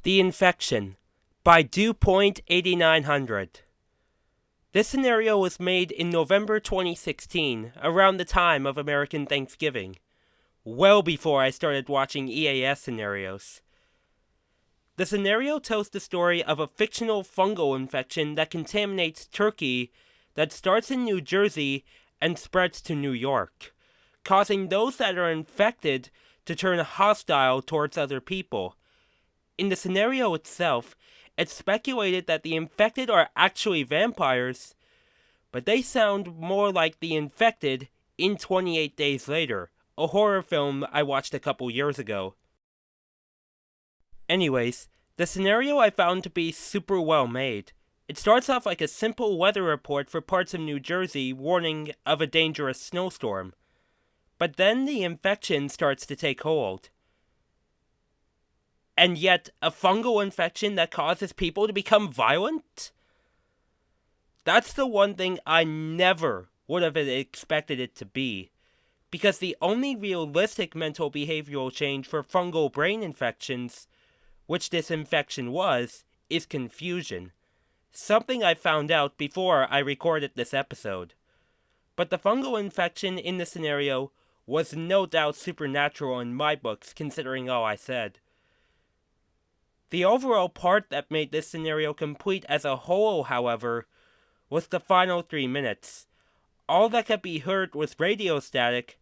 The Infection by Dew Point 8900. This scenario was made in November 2016, around the time of American Thanksgiving, well before I started watching EAS scenarios. The scenario tells the story of a fictional fungal infection that contaminates Turkey that starts in New Jersey and spreads to New York, causing those that are infected to turn hostile towards other people. In the scenario itself, it's speculated that the infected are actually vampires, but they sound more like The Infected in 28 Days Later, a horror film I watched a couple years ago. Anyways, the scenario I found to be super well made. It starts off like a simple weather report for parts of New Jersey warning of a dangerous snowstorm. But then the infection starts to take hold. And yet, a fungal infection that causes people to become violent? That's the one thing I never would have expected it to be. Because the only realistic mental behavioral change for fungal brain infections, which this infection was, is confusion. Something I found out before I recorded this episode. But the fungal infection in the scenario was no doubt supernatural in my books, considering all I said. The overall part that made this scenario complete as a whole, however, was the final 3 minutes. All that could be heard was radio static,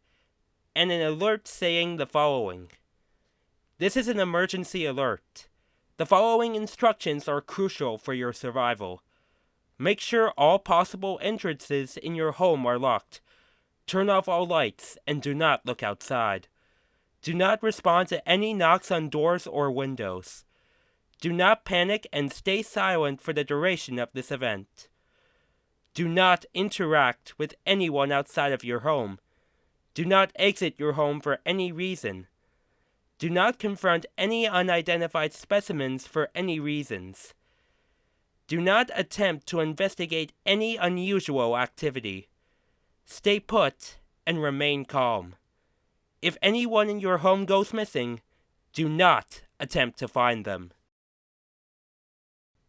and an alert saying the following. This is an emergency alert. The following instructions are crucial for your survival. Make sure all possible entrances in your home are locked. Turn off all lights, and do not look outside. Do not respond to any knocks on doors or windows. Do not panic and stay silent for the duration of this event. Do not interact with anyone outside of your home. Do not exit your home for any reason. Do not confront any unidentified specimens for any reasons. Do not attempt to investigate any unusual activity. Stay put and remain calm. If anyone in your home goes missing, do not attempt to find them.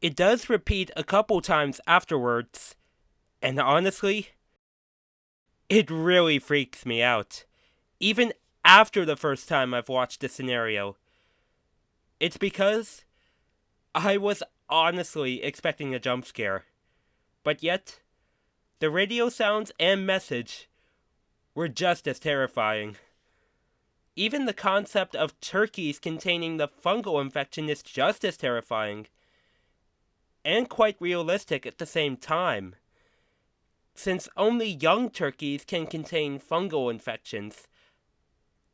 It does repeat a couple times afterwards, and honestly, it really freaks me out. Even after the first time I've watched the scenario. It's because I was honestly expecting a jump scare. But yet, the radio sounds and message were just as terrifying. Even the concept of turkeys containing the fungal infection is just as terrifying. And quite realistic at the same time, since only young turkeys can contain fungal infections.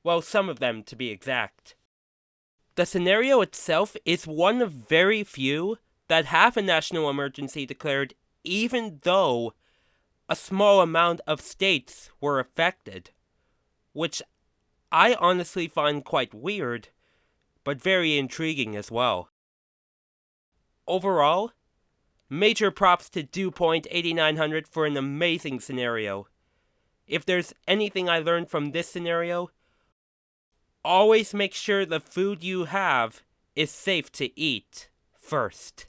Well, some of them to be exact. The scenario itself is one of very few that have a national emergency declared, even though a small amount of states were affected, which I honestly find quite weird, but very intriguing as well. Overall, major props to Dew Point 8900 for an amazing scenario. If there's anything I learned from this scenario, always make sure the food you have is safe to eat first.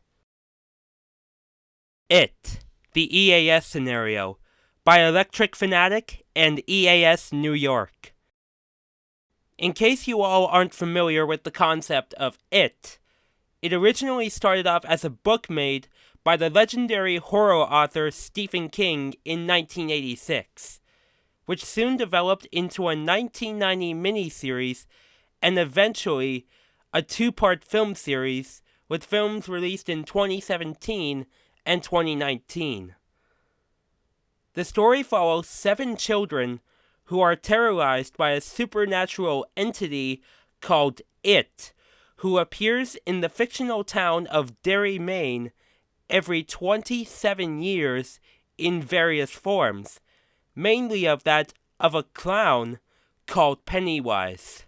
It, the EAS scenario, by Electric Fanatic and EAS New York. In case you all aren't familiar with the concept of it originally started off as a book made by the legendary horror author Stephen King in 1986, which soon developed into a 1990 miniseries and eventually a 2-part film series with films released in 2017 and 2019. The story follows 7 children who are terrorized by a supernatural entity called It, who appears in the fictional town of Derry, Maine, every 27 years in various forms, mainly of that of a clown called Pennywise.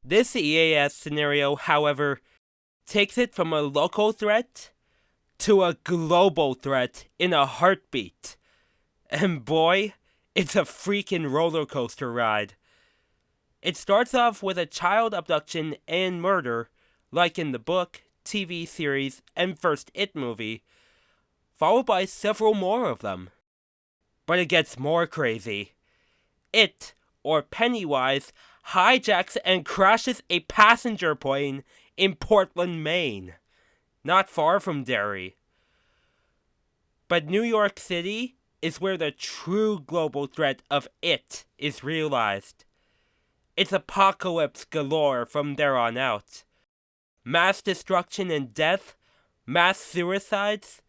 This EAS scenario, however, takes it from a local threat to a global threat in a heartbeat. And boy, it's a freaking roller coaster ride. It starts off with a child abduction and murder, like in the book, TV series and first It movie, followed by several more of them. But it gets more crazy. It, or Pennywise, hijacks and crashes a passenger plane in Portland, Maine, not far from Derry. But New York City is where the true global threat of It is realized. It's apocalypse galore from there on out. Mass destruction and death, mass suicides,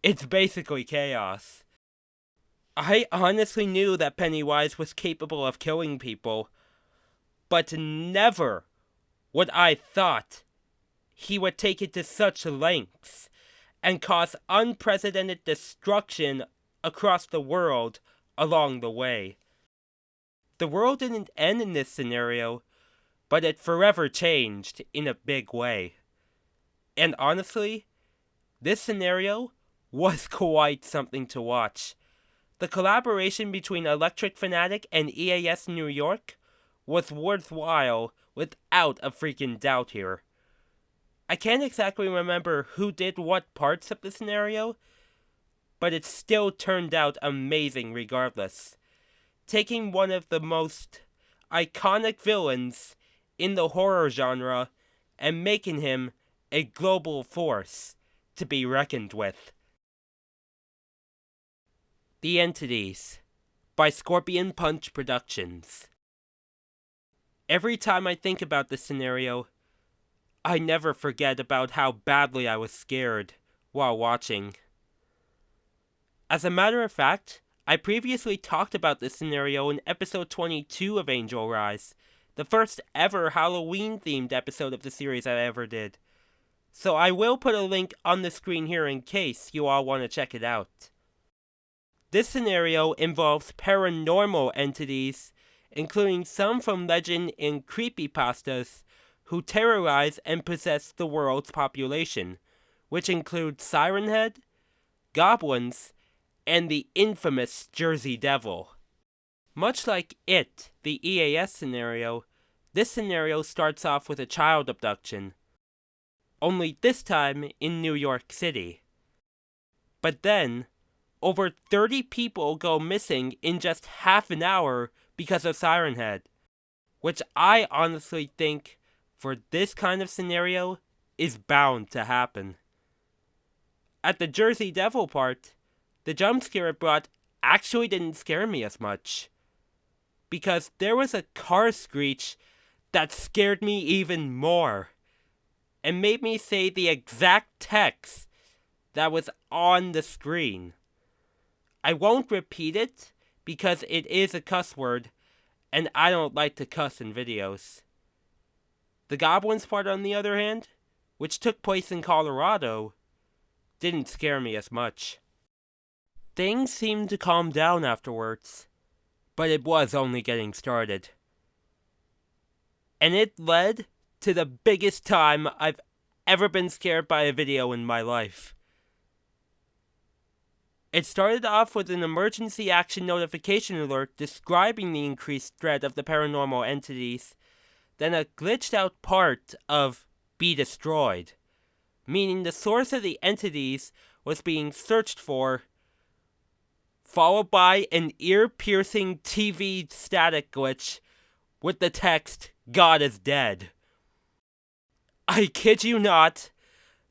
it's basically chaos. I honestly knew that Pennywise was capable of killing people, but never would I thought he would take it to such lengths and cause unprecedented destruction across the world along the way. The world didn't end in this scenario, but it forever changed in a big way. And honestly, this scenario was quite something to watch. The collaboration between Electric Fanatic and EAS New York was worthwhile without a freaking doubt here. I can't exactly remember who did what parts of the scenario, but it still turned out amazing regardless. Taking one of the most iconic villains in the horror genre and making him a global force to be reckoned with. The Entities by Scorpion Punch Productions. Every time I think about this scenario, I never forget about how badly I was scared while watching. As a matter of fact, I previously talked about this scenario in episode 22 of Angel Rise, the first ever Halloween-themed episode of the series I ever did. So I will put a link on the screen here in case you all want to check it out. This scenario involves paranormal entities, including some from legend and creepypastas, who terrorize and possess the world's population, which includes Siren Head, goblins, and the infamous Jersey Devil. Much like It, the EAS scenario, this scenario starts off with a child abduction, only this time in New York City. But then, over 30 people go missing in just half an hour because of Siren Head, which I honestly think, for this kind of scenario, is bound to happen. At the Jersey Devil part, the jump scare it brought actually didn't scare me as much, because there was a car screech that scared me even more, and made me say the exact text that was on the screen. I won't repeat it, because it is a cuss word, and I don't like to cuss in videos. The goblins part, on the other hand, which took place in Colorado, didn't scare me as much. Things seemed to calm down afterwards, but it was only getting started. And it led to the biggest time I've ever been scared by a video in my life. It started off with an emergency action notification alert describing the increased threat of the paranormal entities, then a glitched out part of "be destroyed," meaning the source of the entities was being searched for, followed by an ear-piercing TV static glitch with the text, "God is dead." I kid you not,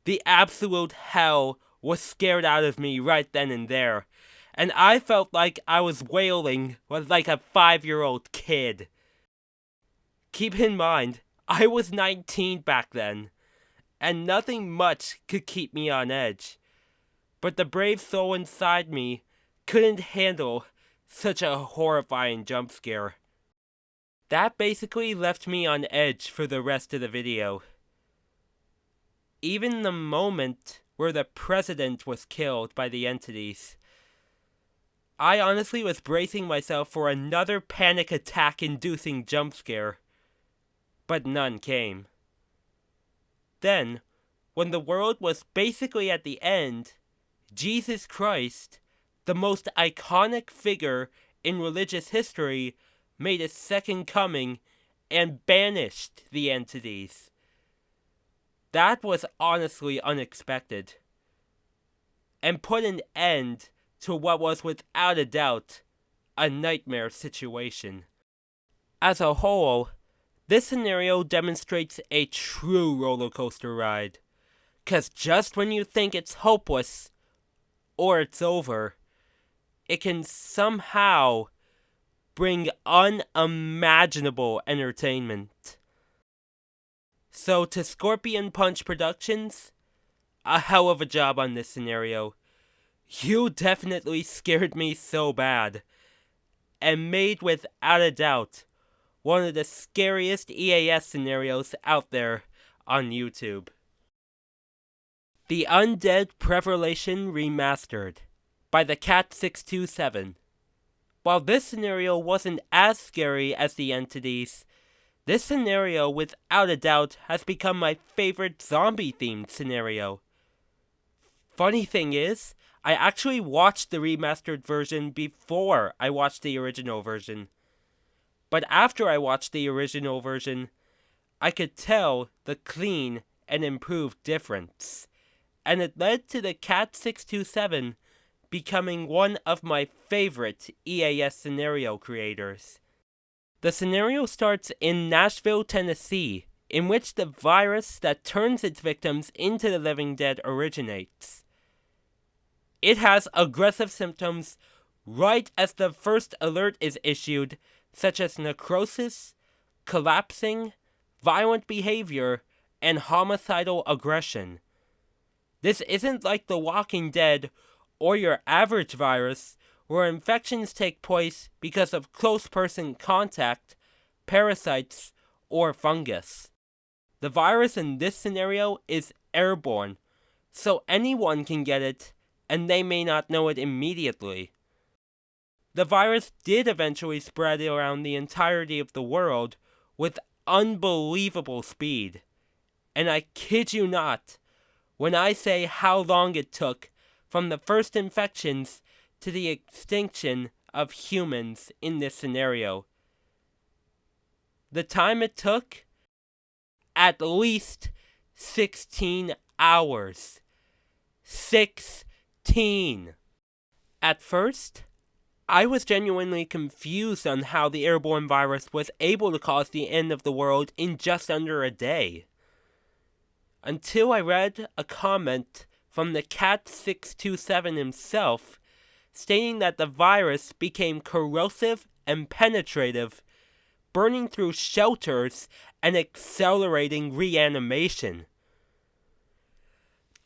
the absolute hell was scared out of me right then and there, and I felt like I was wailing like a 5-year-old kid. Keep in mind, I was 19 back then, and nothing much could keep me on edge. But the brave soul inside me couldn't handle such a horrifying jump scare. That basically left me on edge for the rest of the video. Even the moment where the president was killed by the entities, I honestly was bracing myself for another panic attack-inducing jump scare, but none came. Then, when the world was basically at the end, Jesus Christ, the most iconic figure in religious history, made a second coming and banished the entities. That was honestly unexpected, and put an end to what was without a doubt a nightmare situation. As a whole, this scenario demonstrates a true roller coaster ride, cause just when you think it's hopeless or it's over, it can somehow bring unimaginable entertainment. So to Scorpion Punch Productions, a hell of a job on this scenario. You definitely scared me so bad, and made without a doubt one of the scariest EAS scenarios out there on YouTube. The Undead Prevelation Remastered by the Cat627. While this scenario wasn't as scary as the entities, this scenario without a doubt has become my favorite zombie-themed scenario. Funny thing is, I actually watched the remastered version before I watched the original version. But after I watched the original version, I could tell the clean and improved difference. And it led to the Cat627 becoming one of my favorite EAS scenario creators. The scenario starts in Nashville, Tennessee, in which the virus that turns its victims into the living dead originates. It has aggressive symptoms right as the first alert is issued, such as necrosis, collapsing, violent behavior, and homicidal aggression. This isn't like The Walking Dead or your average virus, where infections take place because of close person contact, parasites, or fungus. The virus in this scenario is airborne, so anyone can get it, and they may not know it immediately. The virus did eventually spread around the entirety of the world with unbelievable speed. And I kid you not, when I say how long it took from the first infections to the extinction of humans in this scenario. The time it took? At least 16 hours. 16! At first, I was genuinely confused on how the airborne virus was able to cause the end of the world in just under a day. Until I read a comment from the Cat627 himself, stating that the virus became corrosive and penetrative, burning through shelters and accelerating reanimation.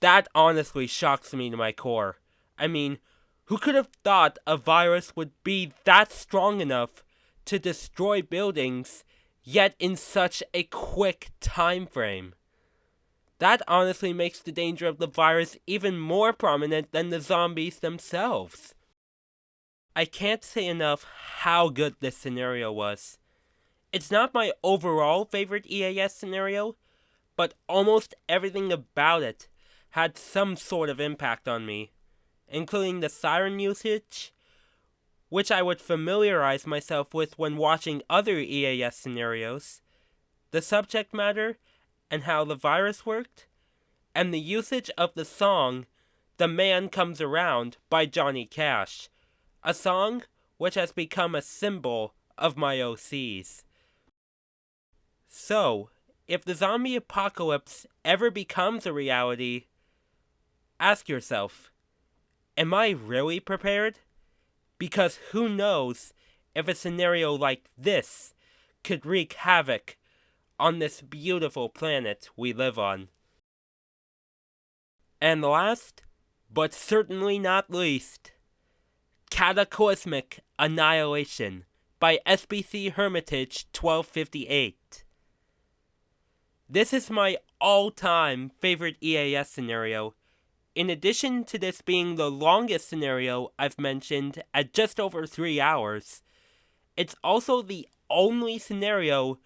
That honestly shocks me to my core. I mean, who could have thought a virus would be that strong enough to destroy buildings, yet in such a quick time frame? That honestly makes the danger of the virus even more prominent than the zombies themselves. I can't say enough how good this scenario was. It's not my overall favorite EAS scenario, but almost everything about it had some sort of impact on me, including the siren usage, which I would familiarize myself with when watching other EAS scenarios, the subject matter, and how the virus worked, and the usage of the song The Man Comes Around by Johnny Cash, a song which has become a symbol of my OCs. So, if the zombie apocalypse ever becomes a reality, ask yourself, am I really prepared? Because who knows if a scenario like this could wreak havoc on this beautiful planet we live on. And last, but certainly not least, Cataclysmic Annihilation by SBC Hermitage 1258. This is my all-time favorite EAS scenario. In addition to this being the longest scenario I've mentioned at just over 3 hours, it's also the only scenario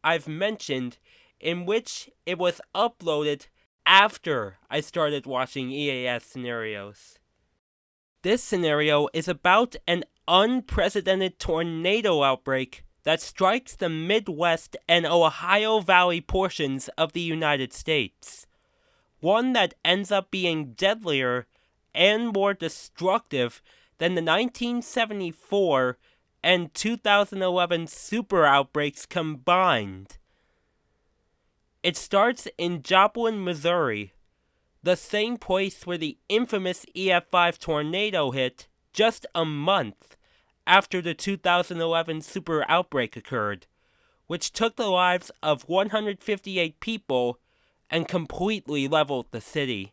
I've mentioned in which it was uploaded after I started watching EAS scenarios. This scenario is about an unprecedented tornado outbreak that strikes the Midwest and Ohio Valley portions of the United States. one that ends up being deadlier and more destructive than the 1974 and 2011 super outbreaks combined. It starts in Joplin, Missouri, the same place where the infamous EF5 tornado hit just a month after the 2011 super outbreak occurred, which took the lives of 158 people and completely leveled the city.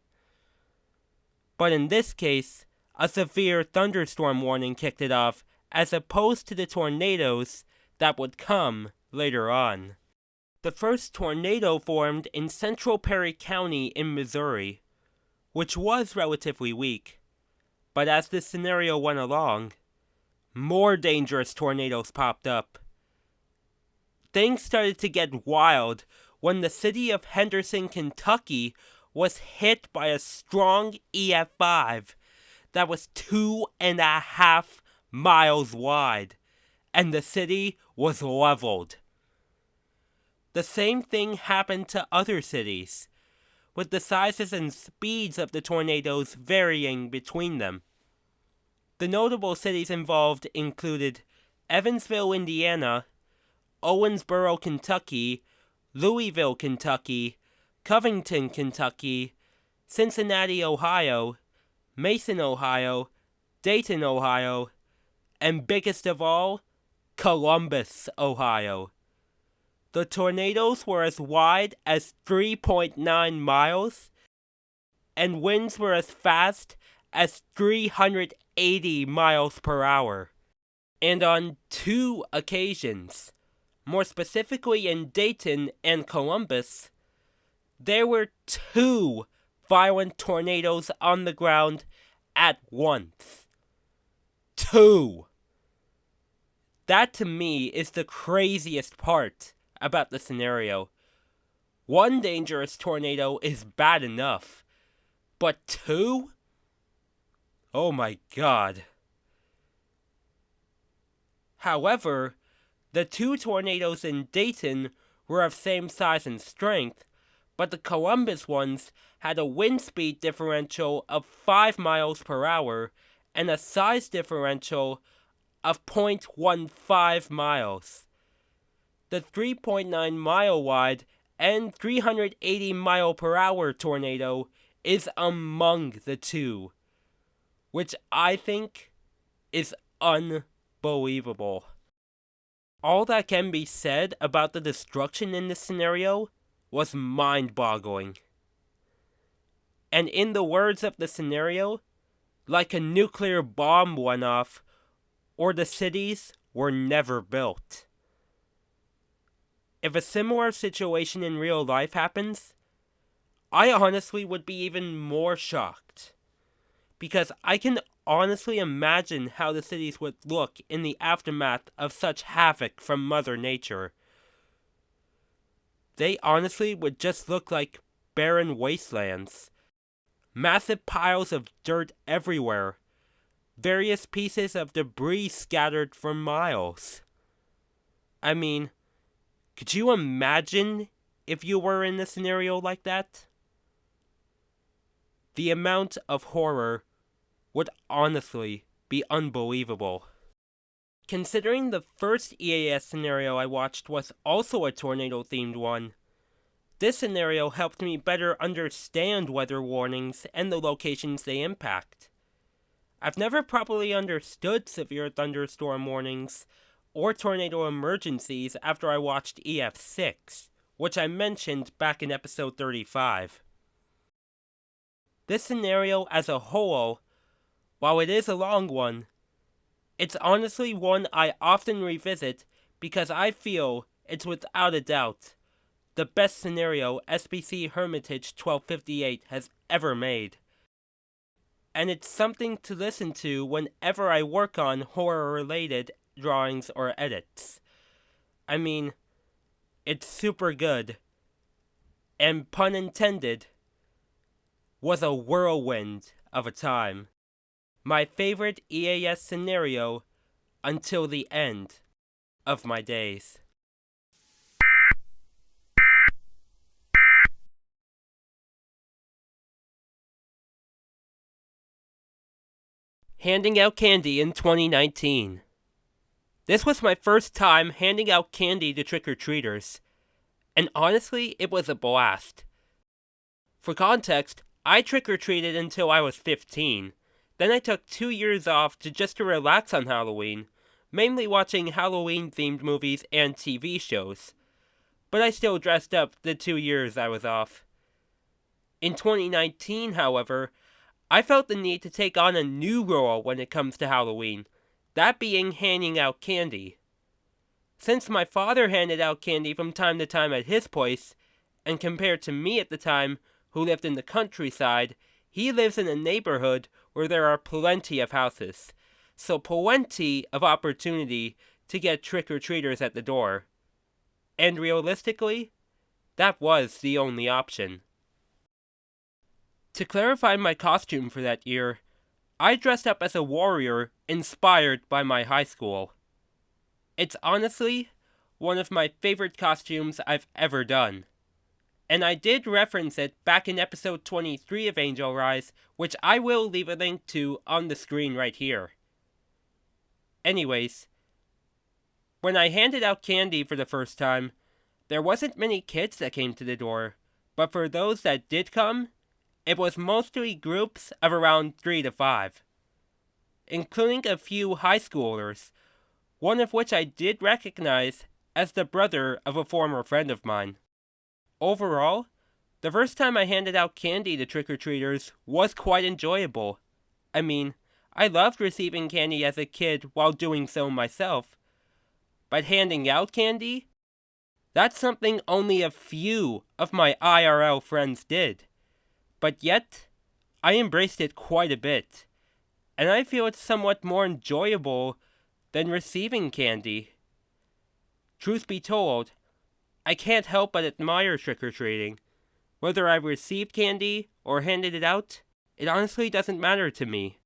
But in this case, a severe thunderstorm warning kicked it off, as opposed to the tornadoes that would come later on. The first tornado formed in central Perry County in Missouri, which was relatively weak. But as this scenario went along, more dangerous tornadoes popped up. Things started to get wild when the city of Henderson, Kentucky was hit by a strong EF5 that was 2.5 miles wide, and the city was leveled. The same thing happened to other cities, with the sizes and speeds of the tornadoes varying between them. The notable cities involved included Evansville, Indiana, Owensboro, Kentucky, Louisville, Kentucky, Covington, Kentucky, Cincinnati, Ohio, Mason, Ohio, Dayton, Ohio, and biggest of all, Columbus, Ohio. The tornadoes were as wide as 3.9 miles, and winds were as fast as 380 miles per hour. And on 2 occasions, more specifically in Dayton and Columbus, there were 2 violent tornadoes on the ground at once. 2! That to me is the craziest part about the scenario. One dangerous tornado is bad enough, but 2? Oh my god. However, the 2 tornadoes in Dayton were of same size and strength, but the Columbus ones had a wind speed differential of 5 miles per hour and a size differential of 0.15 miles. The 3.9 mile wide and 380 mile per hour tornado is among the 2, which I think is unbelievable. All that can be said about the destruction in this scenario was mind-boggling. And in the words of the scenario, like a nuclear bomb went off, or the cities were never built. If a similar situation in real life happens, I honestly would be even more shocked. Because I can honestly imagine how the cities would look in the aftermath of such havoc from Mother Nature. They honestly would just look like barren wastelands. Massive piles of dirt everywhere. Various pieces of debris scattered for miles. I mean, could you imagine if you were in a scenario like that? The amount of horror would honestly be unbelievable. Considering the first EAS scenario I watched was also a tornado-themed one, this scenario helped me better understand weather warnings and the locations they impact. I've never properly understood severe thunderstorm warnings or tornado emergencies after I watched EF6, which I mentioned back in episode 35. This scenario as a whole, while it is a long one, it's honestly one I often revisit because I feel it's without a doubt the best scenario SBC Hermitage 1258 has ever made. And it's something to listen to whenever I work on horror-related drawings or edits. I mean, it's super good. And pun intended, was a whirlwind of a time. My favorite EAS scenario until the end of my days. handing out candy in 2019. This was my first time handing out candy to trick-or-treaters, and honestly, it was a blast. For context, I trick-or-treated until I was 15. Then I took 2 years off just to relax on Halloween, mainly watching Halloween-themed movies and TV shows. But I still dressed up the 2 years I was off. In 2019, however, I felt the need to take on a new role when it comes to Halloween, that being handing out candy. Since my father handed out candy from time to time at his place, and compared to me at the time, who lived in the countryside, he lives in a neighborhood where there are plenty of houses, so plenty of opportunity to get trick-or-treaters at the door. And realistically, that was the only option. To clarify my costume for that year, I dressed up as a warrior inspired by my high school. It's honestly one of my favorite costumes I've ever done. And I did reference it back in episode 23 of Angel Rise, which I will leave a link to on the screen right here. Anyways, when I handed out candy for the first time, there wasn't many kids that came to the door, but for those that did come, it was mostly groups of around 3 to 5, including a few high schoolers, one of which I did recognize as the brother of a former friend of mine. Overall, the first time I handed out candy to trick-or-treaters was quite enjoyable. I mean, I loved receiving candy as a kid while doing so myself. But handing out candy? That's something only a few of my IRL friends did. But yet, I embraced it quite a bit. And I feel it's somewhat more enjoyable than receiving candy. Truth be told, I can't help but admire trick-or-treating. Whether I received candy or handed it out, it honestly doesn't matter to me.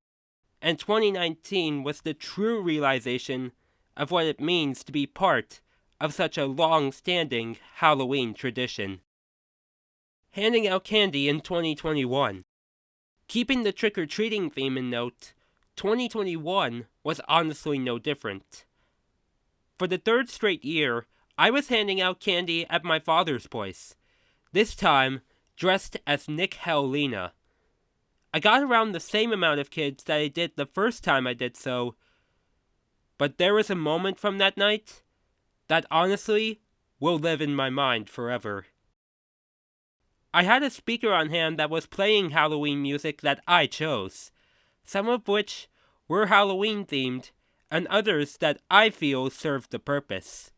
And 2019 was the true realization of what it means to be part of such a long-standing Halloween tradition. Handing out candy in 2021. Keeping the trick-or-treating theme in note, 2021 was honestly no different. For the third straight year, I was handing out candy at my father's place, this time dressed as Nick Helena. I got around the same amount of kids that I did the first time I did so, but there was a moment from that night that honestly will live in my mind forever. I had a speaker on hand that was playing Halloween music that I chose, some of which were Halloween themed, and others that I feel served the purpose.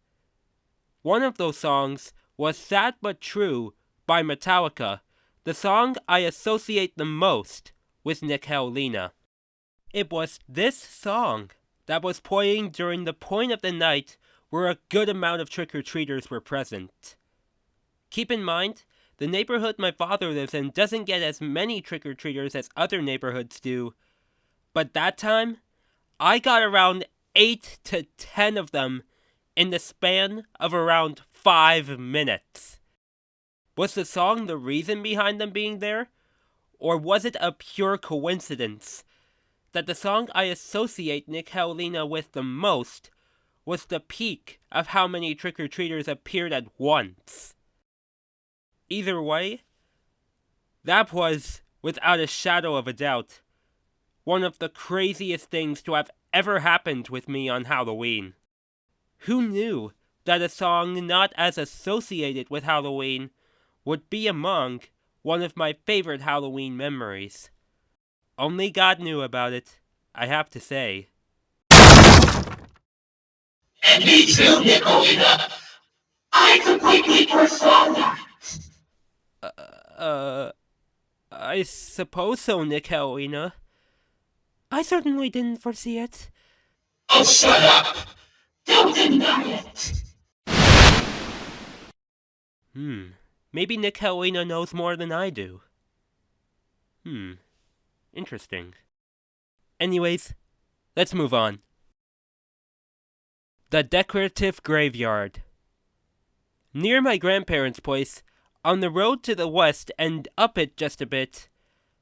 One of those songs was Sad But True by Metallica, the song I associate the most with Nick Helena. It was this song that was playing during the point of the night where a good amount of trick-or-treaters were present. Keep in mind, the neighborhood my father lives in doesn't get as many trick-or-treaters as other neighborhoods do, but that time, I got around 8 to 10 of them in the span of around 5 minutes. Was the song the reason behind them being there? Or was it a pure coincidence that the song I associate Nick Helena with the most was the peak of how many trick-or-treaters appeared at once? Either way, that was, without a shadow of a doubt, one of the craziest things to have ever happened with me on Halloween. Who knew that a song not as associated with Halloween would be among one of my favorite Halloween memories? Only God knew about it, I have to say. And me too, Nicolina. I completely foresaw that. I suppose so, Nick Helena. I certainly didn't foresee it. Oh, shut up! Don't deny it! Maybe Nick Helena knows more than I do. Interesting. Anyways, let's move on. The Decorative Graveyard. Near my grandparents' place, on the road to the west and up it just a bit,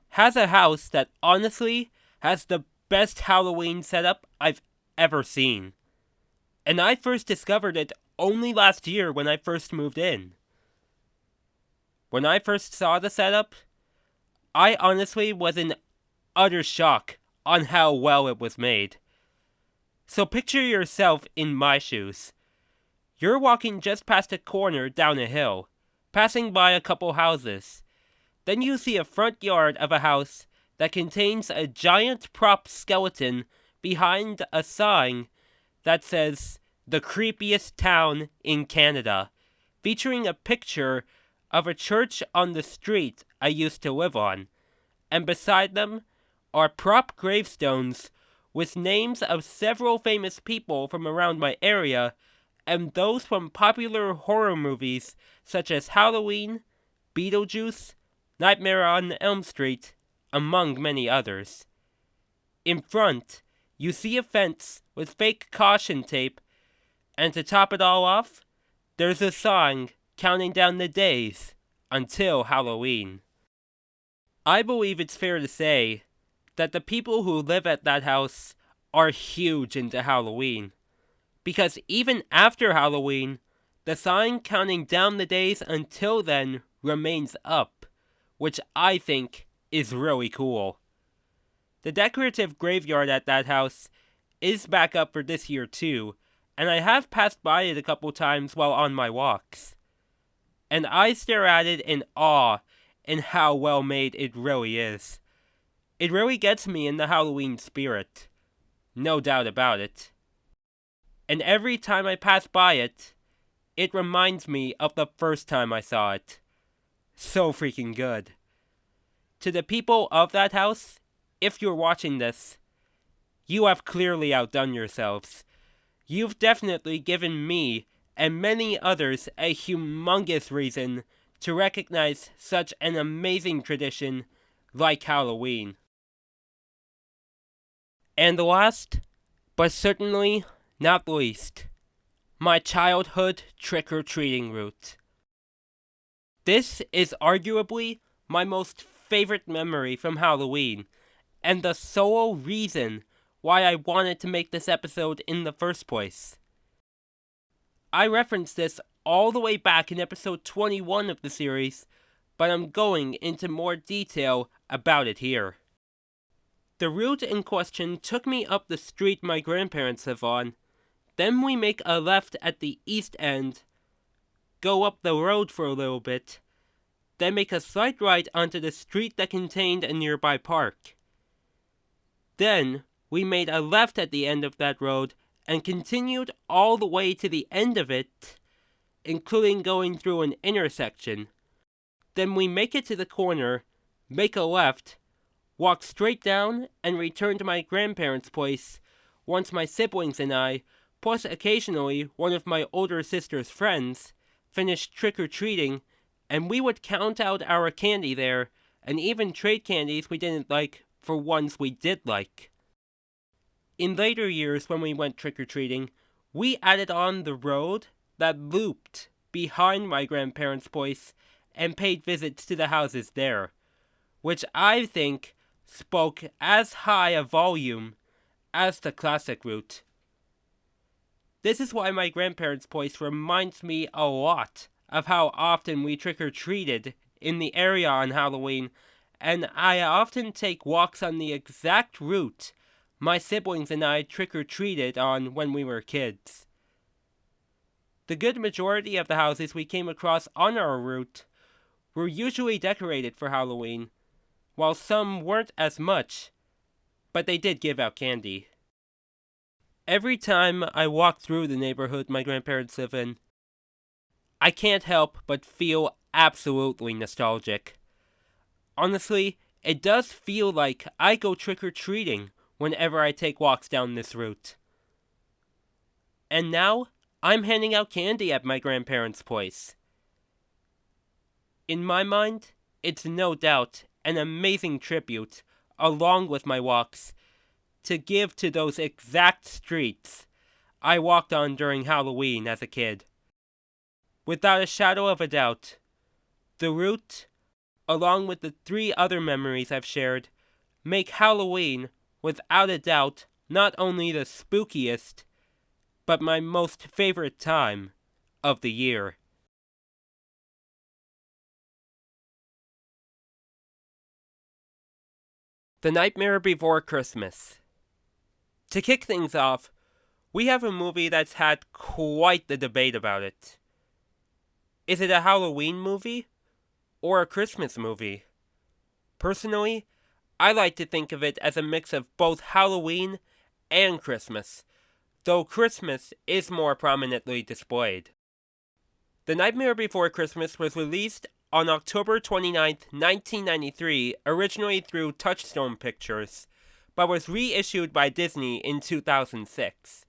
has a house that honestly has the best Halloween setup I've ever seen. And I first discovered it only last year when I first moved in. When I first saw the setup, I honestly was in utter shock on how well it was made. So picture yourself in my shoes. You're walking just past a corner down a hill, passing by a couple houses. Then you see a front yard of a house that contains a giant prop skeleton behind a sign that says, "The creepiest town in Canada," featuring a picture of a church on the street I used to live on, and beside them are prop gravestones with names of several famous people from around my area and those from popular horror movies such as Halloween, Beetlejuice, Nightmare on Elm Street, among many others. In front, you see a fence with fake caution tape, and to top it all off, there's a song counting down the days until Halloween. I believe it's fair to say that the people who live at that house are huge into Halloween, because even after Halloween, the sign counting down the days until then remains up, which I think is really cool. The decorative graveyard at that house is back up for this year too, and I have passed by it a couple times while on my walks. And I stare at it in awe in how well made it really is. It really gets me in the Halloween spirit. No doubt about it. And every time I pass by it, it reminds me of the first time I saw it. So freaking good. To the people of that house, if you're watching this, you have clearly outdone yourselves. You've definitely given me and many others a humongous reason to recognize such an amazing tradition like Halloween. And last, but certainly not least, my childhood trick-or-treating route. This is arguably my most favorite memory from Halloween, and the sole reason why I wanted to make this episode in the first place. I referenced this all the way back in episode 21 of the series, but I'm going into more detail about it here. The route in question took me up the street my grandparents live on, then we make a left at the east end, go up the road for a little bit, then make a slight right onto the street that contained a nearby park. Then, we made a left at the end of that road and continued all the way to the end of it, including going through an intersection. Then we make it to the corner, make a left, walk straight down, and return to my grandparents' place once my siblings and I, plus occasionally one of my older sister's friends, finished trick-or-treating, and we would count out our candy there, and even trade candies we didn't like for ones we did like. In later years when we went trick-or-treating, we added on the road that looped behind my grandparents' place and paid visits to the houses there, which I think spoke as high a volume as the classic route. This is why my grandparents' place reminds me a lot of how often we trick-or-treated in the area on Halloween, and I often take walks on the exact route my siblings and I trick-or-treated on when we were kids. The good majority of the houses we came across on our route were usually decorated for Halloween, while some weren't as much, but they did give out candy. Every time I walk through the neighborhood my grandparents live in, I can't help but feel absolutely nostalgic. Honestly, it does feel like I go trick-or-treating whenever I take walks down this route. And now, I'm handing out candy at my grandparents' place. In my mind, it's no doubt an amazing tribute, along with my walks, to give to those exact streets I walked on during Halloween as a kid. Without a shadow of a doubt, the route, along with the 3 other memories I've shared, make Halloween without a doubt, not only the spookiest, but my most favorite time of the year. The Nightmare Before Christmas. To kick things off, we have a movie that's had quite the debate about it. Is it a Halloween movie or a Christmas movie? Personally, I like to think of it as a mix of both Halloween and Christmas, though Christmas is more prominently displayed. The Nightmare Before Christmas was released on October 29, 1993, originally through Touchstone Pictures, but was reissued by Disney in 2006.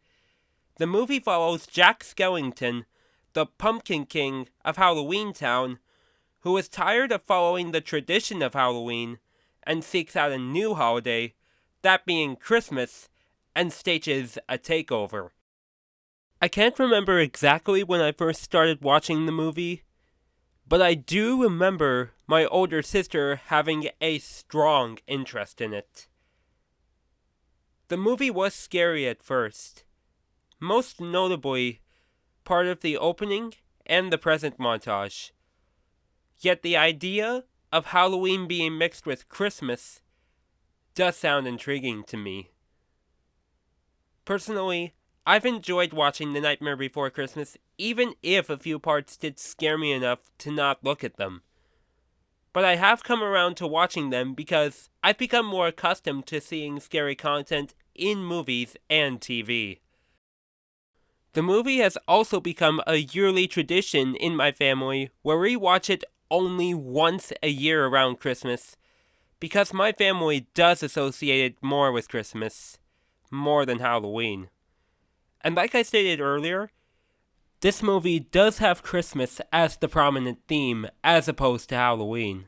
The movie follows Jack Skellington, the Pumpkin King of Halloween Town, who is tired of following the tradition of Halloween and seeks out a new holiday, that being Christmas, and stages a takeover. I can't remember exactly when I first started watching the movie, but I do remember my older sister having a strong interest in it. The movie was scary at first, most notably part of the opening and the present montage. Yet the idea of Halloween being mixed with Christmas does sound intriguing to me. Personally, I've enjoyed watching The Nightmare Before Christmas, even if a few parts did scare me enough to not look at them. But I have come around to watching them because I've become more accustomed to seeing scary content in movies and TV. The movie has also become a yearly tradition in my family where we watch it only once a year around Christmas, because my family does associate it more with Christmas, more than Halloween. And like I stated earlier, this movie does have Christmas as the prominent theme as opposed to Halloween.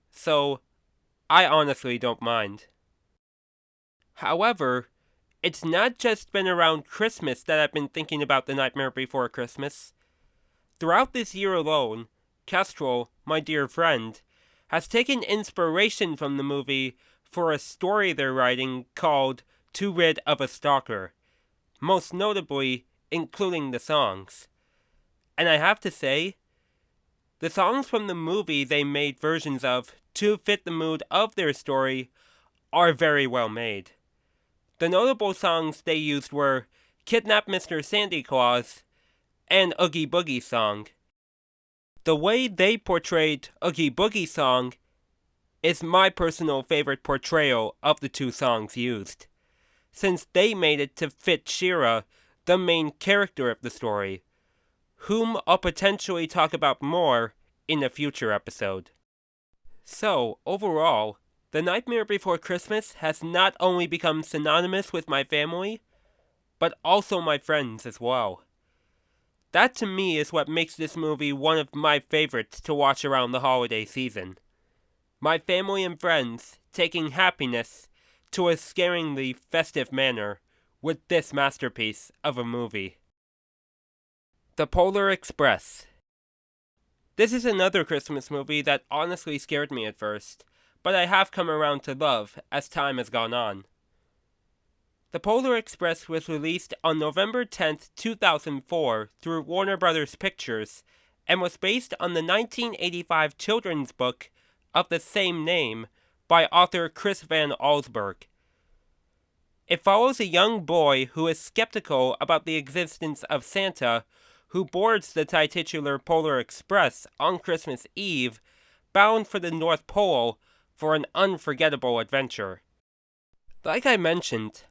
So, I honestly don't mind. However, it's not just been around Christmas that I've been thinking about The Nightmare Before Christmas. Throughout this year alone, Kestrel, my dear friend, has taken inspiration from the movie for a story they're writing called To Rid of a Stalker, most notably including the songs. And I have to say, the songs from the movie they made versions of to fit the mood of their story are very well made. The notable songs they used were Kidnap Mr. Sandy Claus and Oogie Boogie Song. The way they portrayed Oogie Boogie Song is my personal favorite portrayal of the two songs used, since they made it to fit Shira, the main character of the story, whom I'll potentially talk about more in a future episode. So, overall, The Nightmare Before Christmas has not only become synonymous with my family, but also my friends as well. That to me is what makes this movie one of my favorites to watch around the holiday season. My family and friends taking happiness to a scaringly festive manner with this masterpiece of a movie. The Polar Express. This is another Christmas movie that honestly scared me at first, but I have come around to love as time has gone on. The Polar Express was released on November 10th, 2004 through Warner Brothers Pictures and was based on the 1985 children's book of the same name by author Chris Van Allsburg. It follows a young boy who is skeptical about the existence of Santa, who boards the titular Polar Express on Christmas Eve, bound for the North Pole for an unforgettable adventure. Like I mentioned,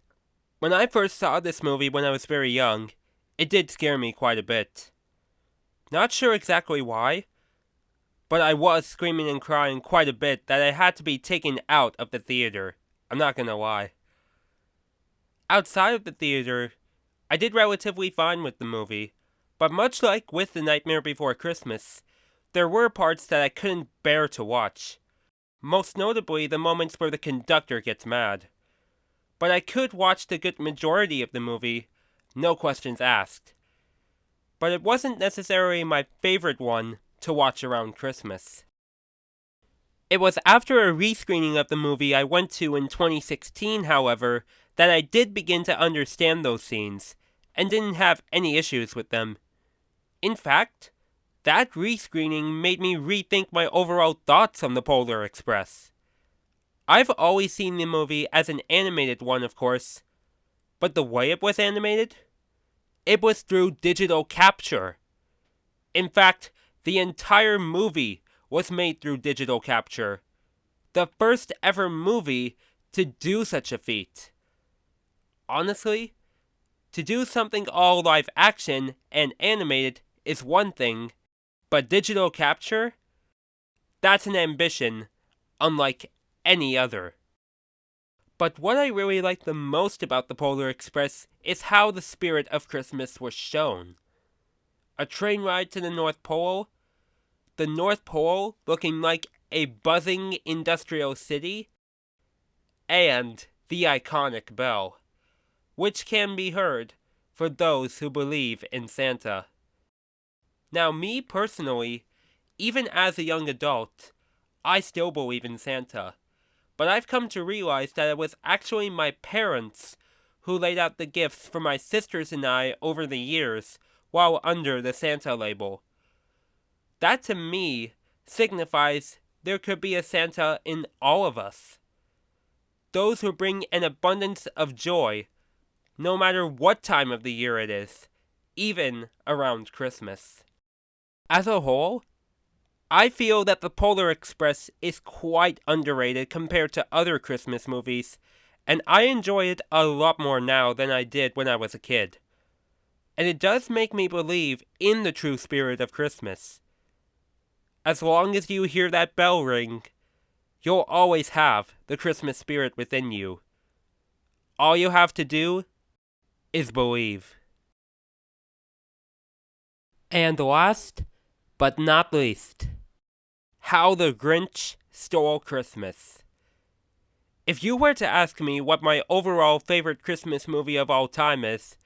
when I first saw this movie when I was very young, it did scare me quite a bit. Not sure exactly why, but I was screaming and crying quite a bit that I had to be taken out of the theater. I'm not gonna lie. Outside of the theater, I did relatively fine with the movie, but much like with The Nightmare Before Christmas, there were parts that I couldn't bear to watch. Most notably the moments where the conductor gets mad. But I could watch the good majority of the movie, no questions asked. But it wasn't necessarily my favorite one to watch around Christmas. It was after a rescreening of the movie I went to in 2016, however, that I did begin to understand those scenes, and didn't have any issues with them. In fact, that rescreening made me rethink my overall thoughts on the Polar Express. I've always seen the movie as an animated one, of course, but the way it was animated? It was through digital capture. In fact, the entire movie was made through digital capture. The first ever movie to do such a feat. Honestly, to do something all live action and animated is one thing, but digital capture? That's an ambition unlike any other. But what I really like the most about the Polar Express is how the spirit of Christmas was shown. A train ride to the North Pole, the North Pole looking like a buzzing industrial city, and the iconic bell, which can be heard for those who believe in Santa. Now, me personally, even as a young adult, I still believe in Santa. But I've come to realize that it was actually my parents who laid out the gifts for my sisters and I over the years while under the Santa label. That to me signifies there could be a Santa in all of us. Those who bring an abundance of joy, no matter what time of the year it is, even around Christmas. As a whole, I feel that the Polar Express is quite underrated compared to other Christmas movies, and I enjoy it a lot more now than I did when I was a kid. And it does make me believe in the true spirit of Christmas. As long as you hear that bell ring, you'll always have the Christmas spirit within you. All you have to do is believe. And last, but not least, How the Grinch Stole Christmas. If you were to ask me what my overall favorite Christmas movie of all time is,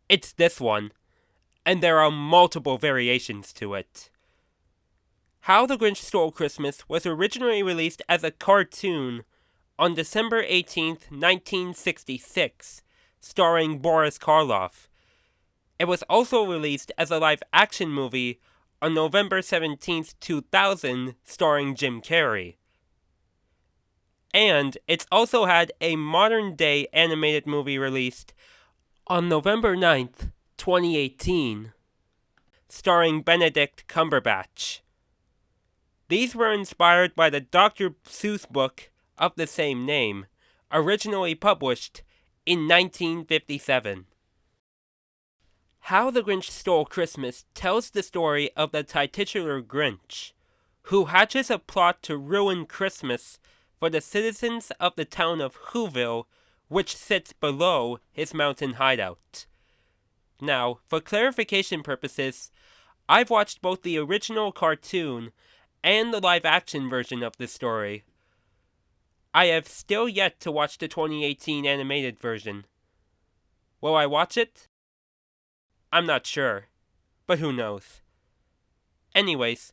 it's this one, and there are multiple variations to it. How the Grinch Stole Christmas was originally released as a cartoon on December 18th, 1966, starring Boris Karloff. It was also released as a live-action movie on November 17th, 2000, starring Jim Carrey. And it's also had a modern-day animated movie released on November 9th, 2018, starring Benedict Cumberbatch. These were inspired by the Dr. Seuss book of the same name, originally published in 1957. How the Grinch Stole Christmas tells the story of the titular Grinch, who hatches a plot to ruin Christmas for the citizens of the town of Whoville, which sits below his mountain hideout. Now, for clarification purposes, I've watched both the original cartoon and the live-action version of this story. I have still yet to watch the 2018 animated version. Will I watch it? I'm not sure, but who knows. Anyways,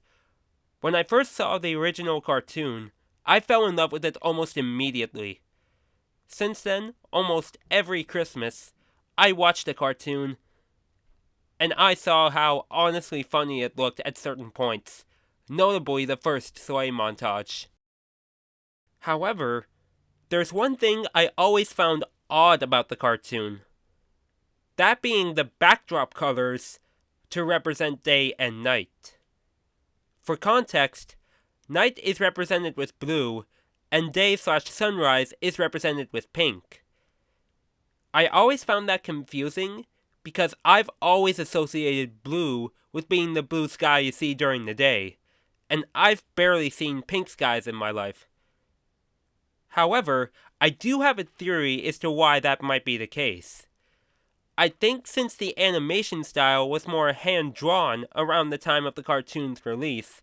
when I first saw the original cartoon, I fell in love with it almost immediately. Since then, almost every Christmas, I watched the cartoon, and I saw how honestly funny it looked at certain points, notably the first sleigh montage. However, there's one thing I always found odd about the cartoon. That being the backdrop colors to represent day and night. For context, night is represented with blue, and day/sunrise is represented with pink. I always found that confusing because I've always associated blue with being the blue sky you see during the day, and I've barely seen pink skies in my life. However, I do have a theory as to why that might be the case. I think since the animation style was more hand-drawn around the time of the cartoon's release,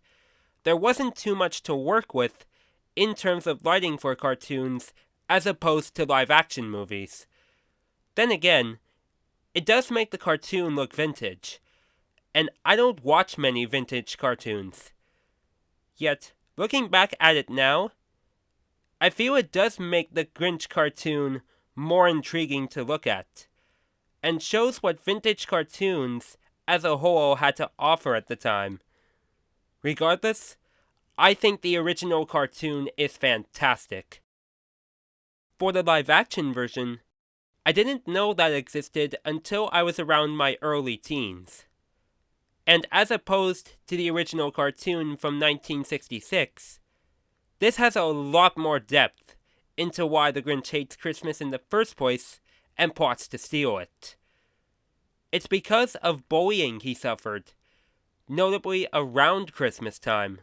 there wasn't too much to work with in terms of lighting for cartoons as opposed to live-action movies. Then again, it does make the cartoon look vintage, and I don't watch many vintage cartoons. Yet, Looking back at it now, I feel it does make the Grinch cartoon more intriguing to look at, and shows what vintage cartoons as a whole had to offer at the time. Regardless, I think the original cartoon is fantastic. For the live-action version, I didn't know that existed until I was around my early teens. And as opposed to the original cartoon from 1966, this has a lot more depth into why the Grinch hates Christmas in the first place and plots to steal it. It's because of bullying he suffered, notably around Christmas time.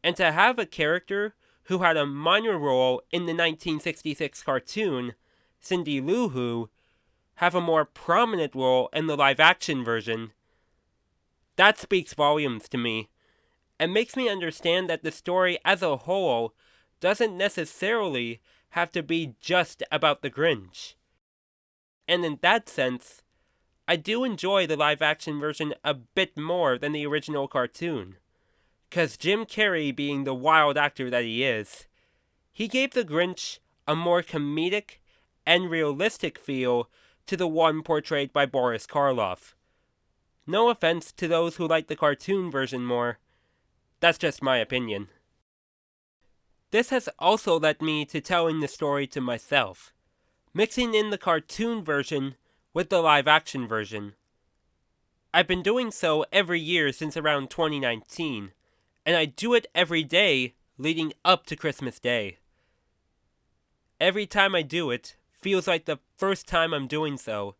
And to have a character who had a minor role in the 1966 cartoon, Cindy Lou Who, have a more prominent role in the live-action version, that speaks volumes to me, and makes me understand that the story as a whole doesn't necessarily have to be just about the Grinch. And in that sense, I do enjoy the live-action version a bit more than the original cartoon. 'Cause Jim Carrey, being the wild actor that he is, he gave the Grinch a more comedic and realistic feel to the one portrayed by Boris Karloff. No offense to those who like the cartoon version more, that's just my opinion. This has also led me to telling the story to myself, mixing in the cartoon version with the live-action version. I've been doing so every year since around 2019, and I do it every day leading up to Christmas Day. Every time I do it feels like the first time I'm doing so,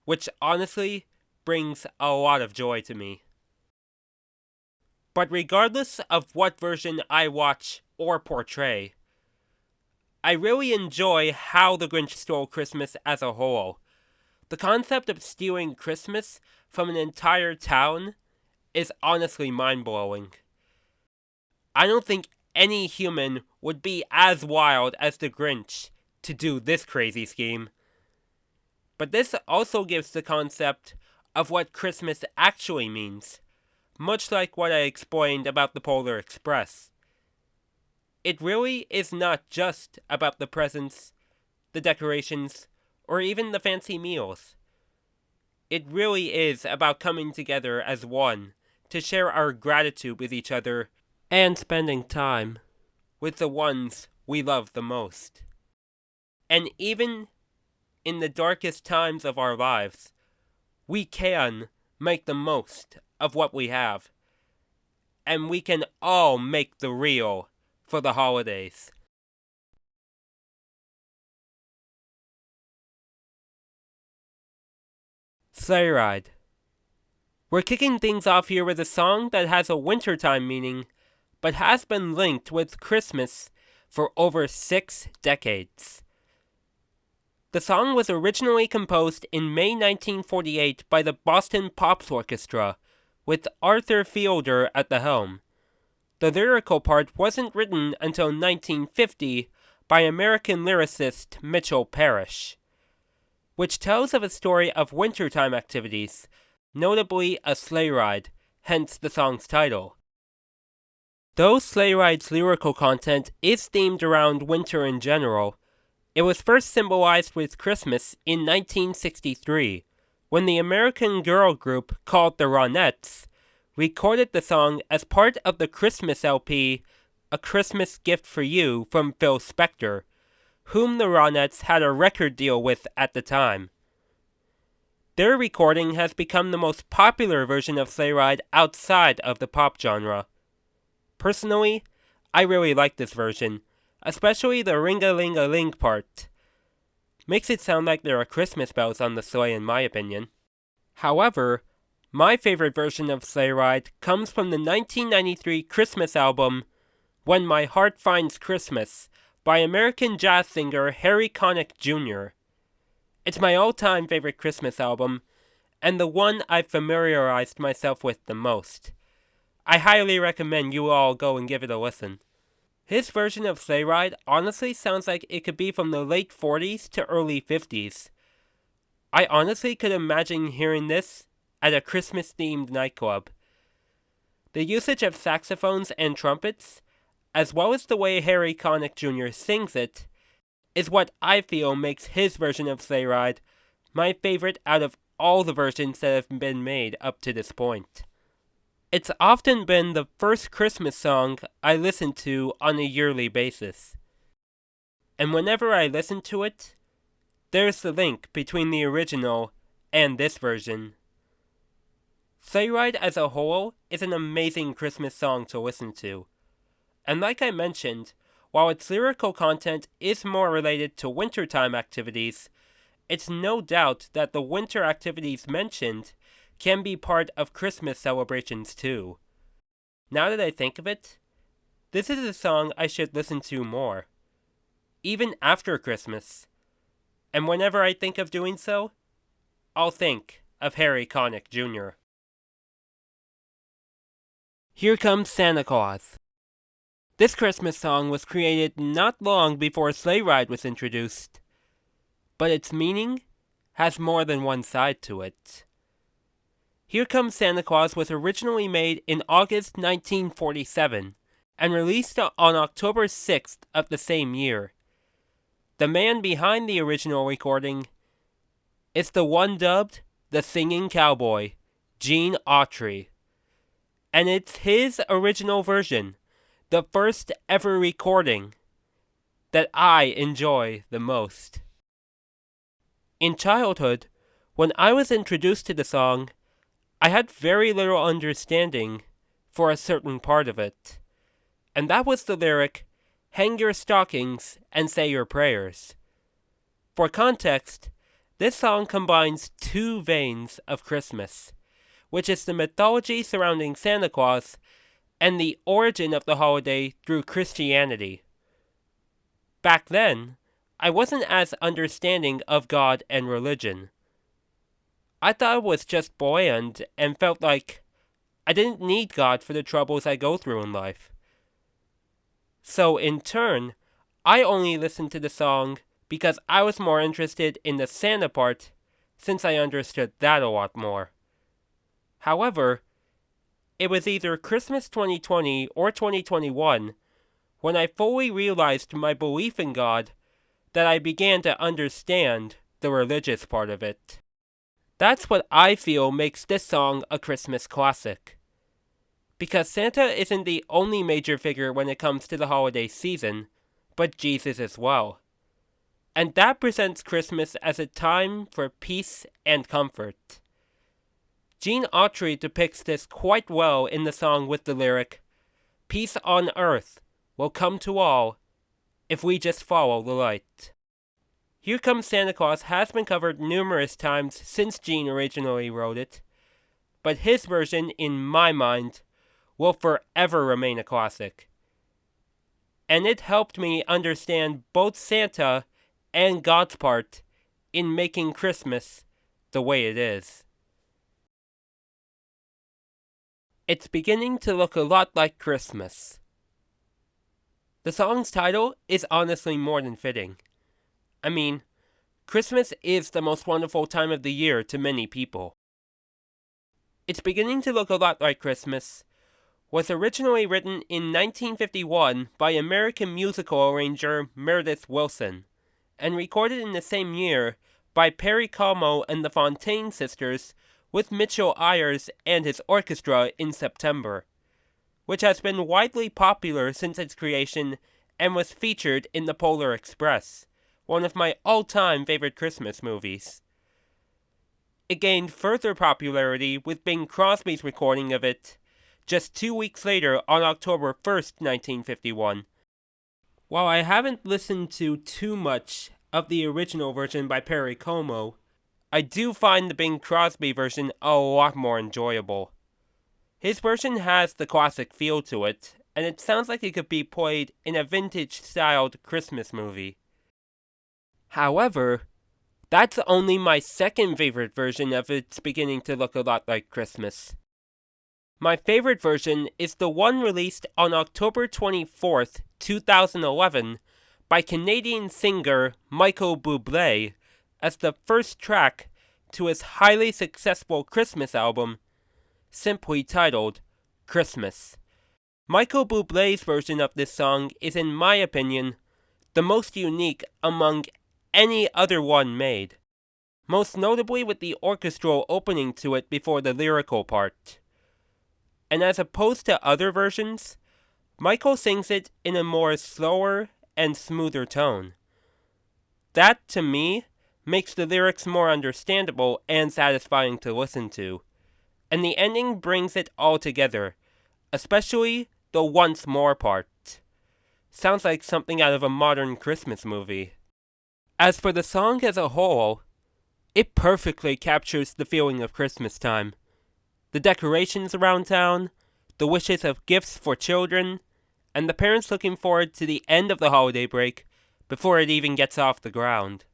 which honestly brings a lot of joy to me. But regardless of what version I watch or portray, I really enjoy how the Grinch stole Christmas as a whole. The concept of stealing Christmas from an entire town is honestly mind-blowing. I don't think any human would be as wild as the Grinch to do this crazy scheme. But this also gives the concept of what Christmas actually means, much like what I explained about the Polar Express. It really is not just about the presents, the decorations, or even the fancy meals. It really is about coming together as one to share our gratitude with each other and spending time with the ones we love the most. And even in the darkest times of our lives, we can make the most of what we have. And we can all make the real for the holidays. Sleigh Ride. We're kicking things off here with a song that has a wintertime meaning, but has been linked with Christmas for over 6 decades. The song was originally composed in May 1948 by the Boston Pops Orchestra, with Arthur Fielder at the helm. The lyrical part wasn't written until 1950 by American lyricist Mitchell Parrish, which tells of a story of wintertime activities, notably a sleigh ride, hence the song's title. Though Sleigh Ride's lyrical content is themed around winter in general, it was first symbolized with Christmas in 1963, when the American girl group called the Ronettes recorded the song as part of the Christmas LP, A Christmas Gift for You from Phil Spector, whom the Ronettes had a record deal with at the time. Their recording has become the most popular version of Sleigh Ride outside of the pop genre. Personally, I really like this version, especially the ring-a-ling-a-ling part. Makes it sound like there are Christmas bells on the sleigh in my opinion. However, my favorite version of Sleigh Ride comes from the 1993 Christmas album, When My Heart Finds Christmas, by American jazz singer Harry Connick Jr. It's my all-time favorite Christmas album, and the one I've familiarized myself with the most. I highly recommend you all go and give it a listen. His version of Sleigh Ride honestly sounds like it could be from the late 40s to early 50s. I honestly could imagine hearing this at a Christmas-themed nightclub. The usage of saxophones and trumpets, as well as the way Harry Connick Jr. sings it, is what I feel makes his version of Sleigh Ride my favorite out of all the versions that have been made up to this point. It's often been the first Christmas song I listen to on a yearly basis. And whenever I listen to it, there's the link between the original and this version. Sleigh Ride as a whole is an amazing Christmas song to listen to. And like I mentioned, while its lyrical content is more related to wintertime activities, it's no doubt that the winter activities mentioned can be part of Christmas celebrations too. Now that I think of it, this is a song I should listen to more, even after Christmas. And whenever I think of doing so, I'll think of Harry Connick Jr. Here Comes Santa Claus. This Christmas song was created not long before Sleigh Ride was introduced, but its meaning has more than one side to it. Here Comes Santa Claus was originally made in August 1947 and released on October 6th of the same year. The man behind the original recording is the one dubbed the Singing Cowboy, Gene Autry. And it's his original version, the first ever recording, that I enjoy the most. In childhood, when I was introduced to the song, I had very little understanding for a certain part of it, and that was the lyric, "Hang your stockings and say your prayers." For context, this song combines two veins of Christmas, which is the mythology surrounding Santa Claus and the origin of the holiday through Christianity. Back then, I wasn't as understanding of God and religion. I thought it was just bland and felt like I didn't need God for the troubles I go through in life. So in turn, I only listened to the song because I was more interested in the Santa part since I understood that a lot more. However, it was either Christmas 2020 or 2021 when I fully realized my belief in God that I began to understand the religious part of it. That's what I feel makes this song a Christmas classic. Because Santa isn't the only major figure when it comes to the holiday season, but Jesus as well. And that presents Christmas as a time for peace and comfort. Gene Autry depicts this quite well in the song with the lyric, "Peace on earth will come to all if we just follow the light." Here Comes Santa Claus has been covered numerous times since Gene originally wrote it, but his version, in my mind, will forever remain a classic. And it helped me understand both Santa and God's part in making Christmas the way it is. It's beginning to look a lot like Christmas. The song's title is honestly more than fitting. I mean, Christmas is the most wonderful time of the year to many people. It's beginning to look a lot like Christmas was originally written in 1951 by American musical arranger Meredith Willson, and recorded in the same year by Perry Como and the Fontaine Sisters with Mitchell Ayers and his orchestra in September, which has been widely popular since its creation and was featured in The Polar Express, one of my all-time favorite Christmas movies. It gained further popularity with Bing Crosby's recording of it just 2 weeks later on October 1st, 1951. While I haven't listened to too much of the original version by Perry Como, I do find the Bing Crosby version a lot more enjoyable. His version has the classic feel to it, and it sounds like it could be played in a vintage-styled Christmas movie. However, that's only my second favorite version of It's Beginning to Look a Lot Like Christmas. My favorite version is the one released on October 24th, 2011 by Canadian singer Michael Bublé as the first track to his highly successful Christmas album, simply titled Christmas. Michael Bublé's version of this song is, in my opinion, the most unique among any other one made, most notably with the orchestral opening to it before the lyrical part. And as opposed to other versions, Michael sings it in a more slower and smoother tone. That, to me, makes the lyrics more understandable and satisfying to listen to, and the ending brings it all together, especially the once more part. Sounds like something out of a modern Christmas movie. As for the song as a whole, it perfectly captures the feeling of Christmas time. The decorations around town, the wishes of gifts for children, and the parents looking forward to the end of the holiday break before it even gets off the ground.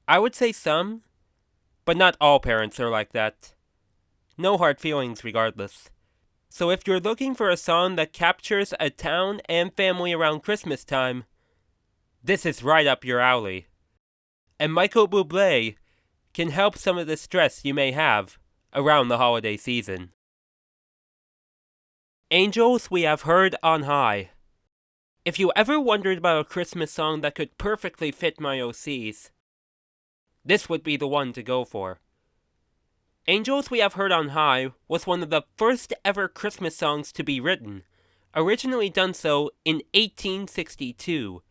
I would say some, but not all parents are like that. No hard feelings regardless. So if you're looking for a song that captures a town and family around Christmas time, this is right up your alley. And Michael Bublé can help some of the stress you may have around the holiday season. Angels We Have Heard on High. If you ever wondered about a Christmas song that could perfectly fit my OCs, this would be the one to go for. Angels We Have Heard on High was one of the first ever Christmas songs to be written, originally done so in 1862.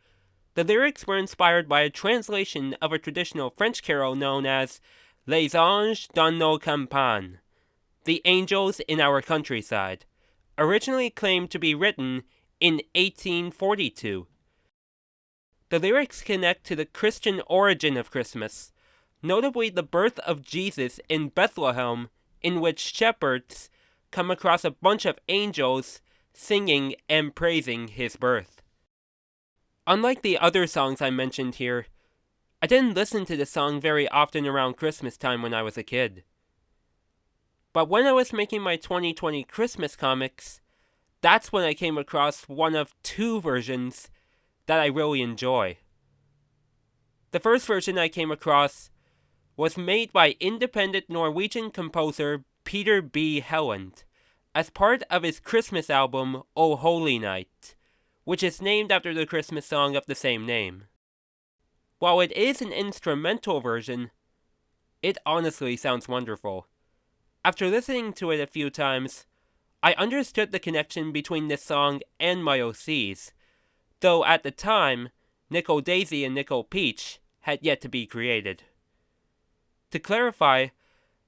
The lyrics were inspired by a translation of a traditional French carol known as Les Anges dans nos campagnes, The Angels in Our Countryside, originally claimed to be written in 1842. The lyrics connect to the Christian origin of Christmas, notably the birth of Jesus in Bethlehem, in which shepherds come across a bunch of angels singing and praising his birth. Unlike the other songs I mentioned here, I didn't listen to the song very often around Christmas time when I was a kid. But when I was making my 2020 Christmas comics, that's when I came across one of two versions that I really enjoy. The first version I came across was made by independent Norwegian composer Peter B. Helland as part of his Christmas album O Holy Night, which is named after the Christmas song of the same name. While it is an instrumental version, it honestly sounds wonderful. After listening to it a few times, I understood the connection between this song and my OCs, though at the time, Nickel Daisy and Nickel Peach had yet to be created. To clarify,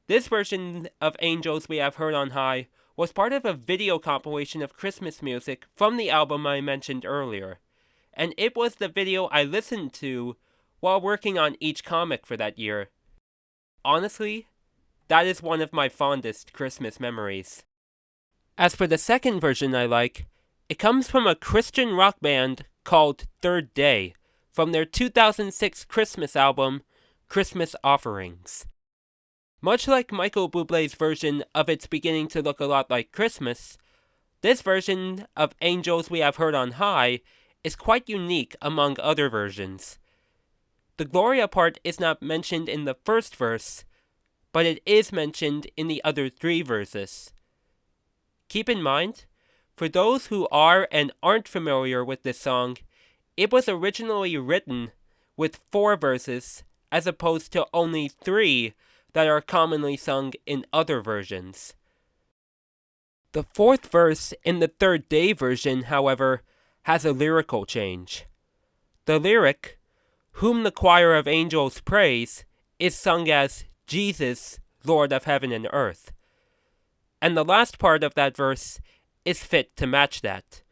this version of Angels We Have Heard on High was part of a video compilation of Christmas music from the album I mentioned earlier, and it was the video I listened to while working on each comic for that year. Honestly, that is one of my fondest Christmas memories. As for the second version I like, it comes from a Christian rock band called Third Day, from their 2006 Christmas album, Christmas Offerings. Much like Michael Bublé's version of It's Beginning to Look a Lot Like Christmas, this version of Angels We Have Heard on High is quite unique among other versions. The Gloria part is not mentioned in the first verse, but it is mentioned in the other three verses. Keep in mind, for those who are and aren't familiar with this song, it was originally written with 4 verses as opposed to only 3 that are commonly sung in other versions. The 4th verse in the Third Day version, however, has a lyrical change. The lyric, "Whom the choir of angels praise," is sung as Jesus, Lord of heaven and earth. And the last part of that verse is fit to match that,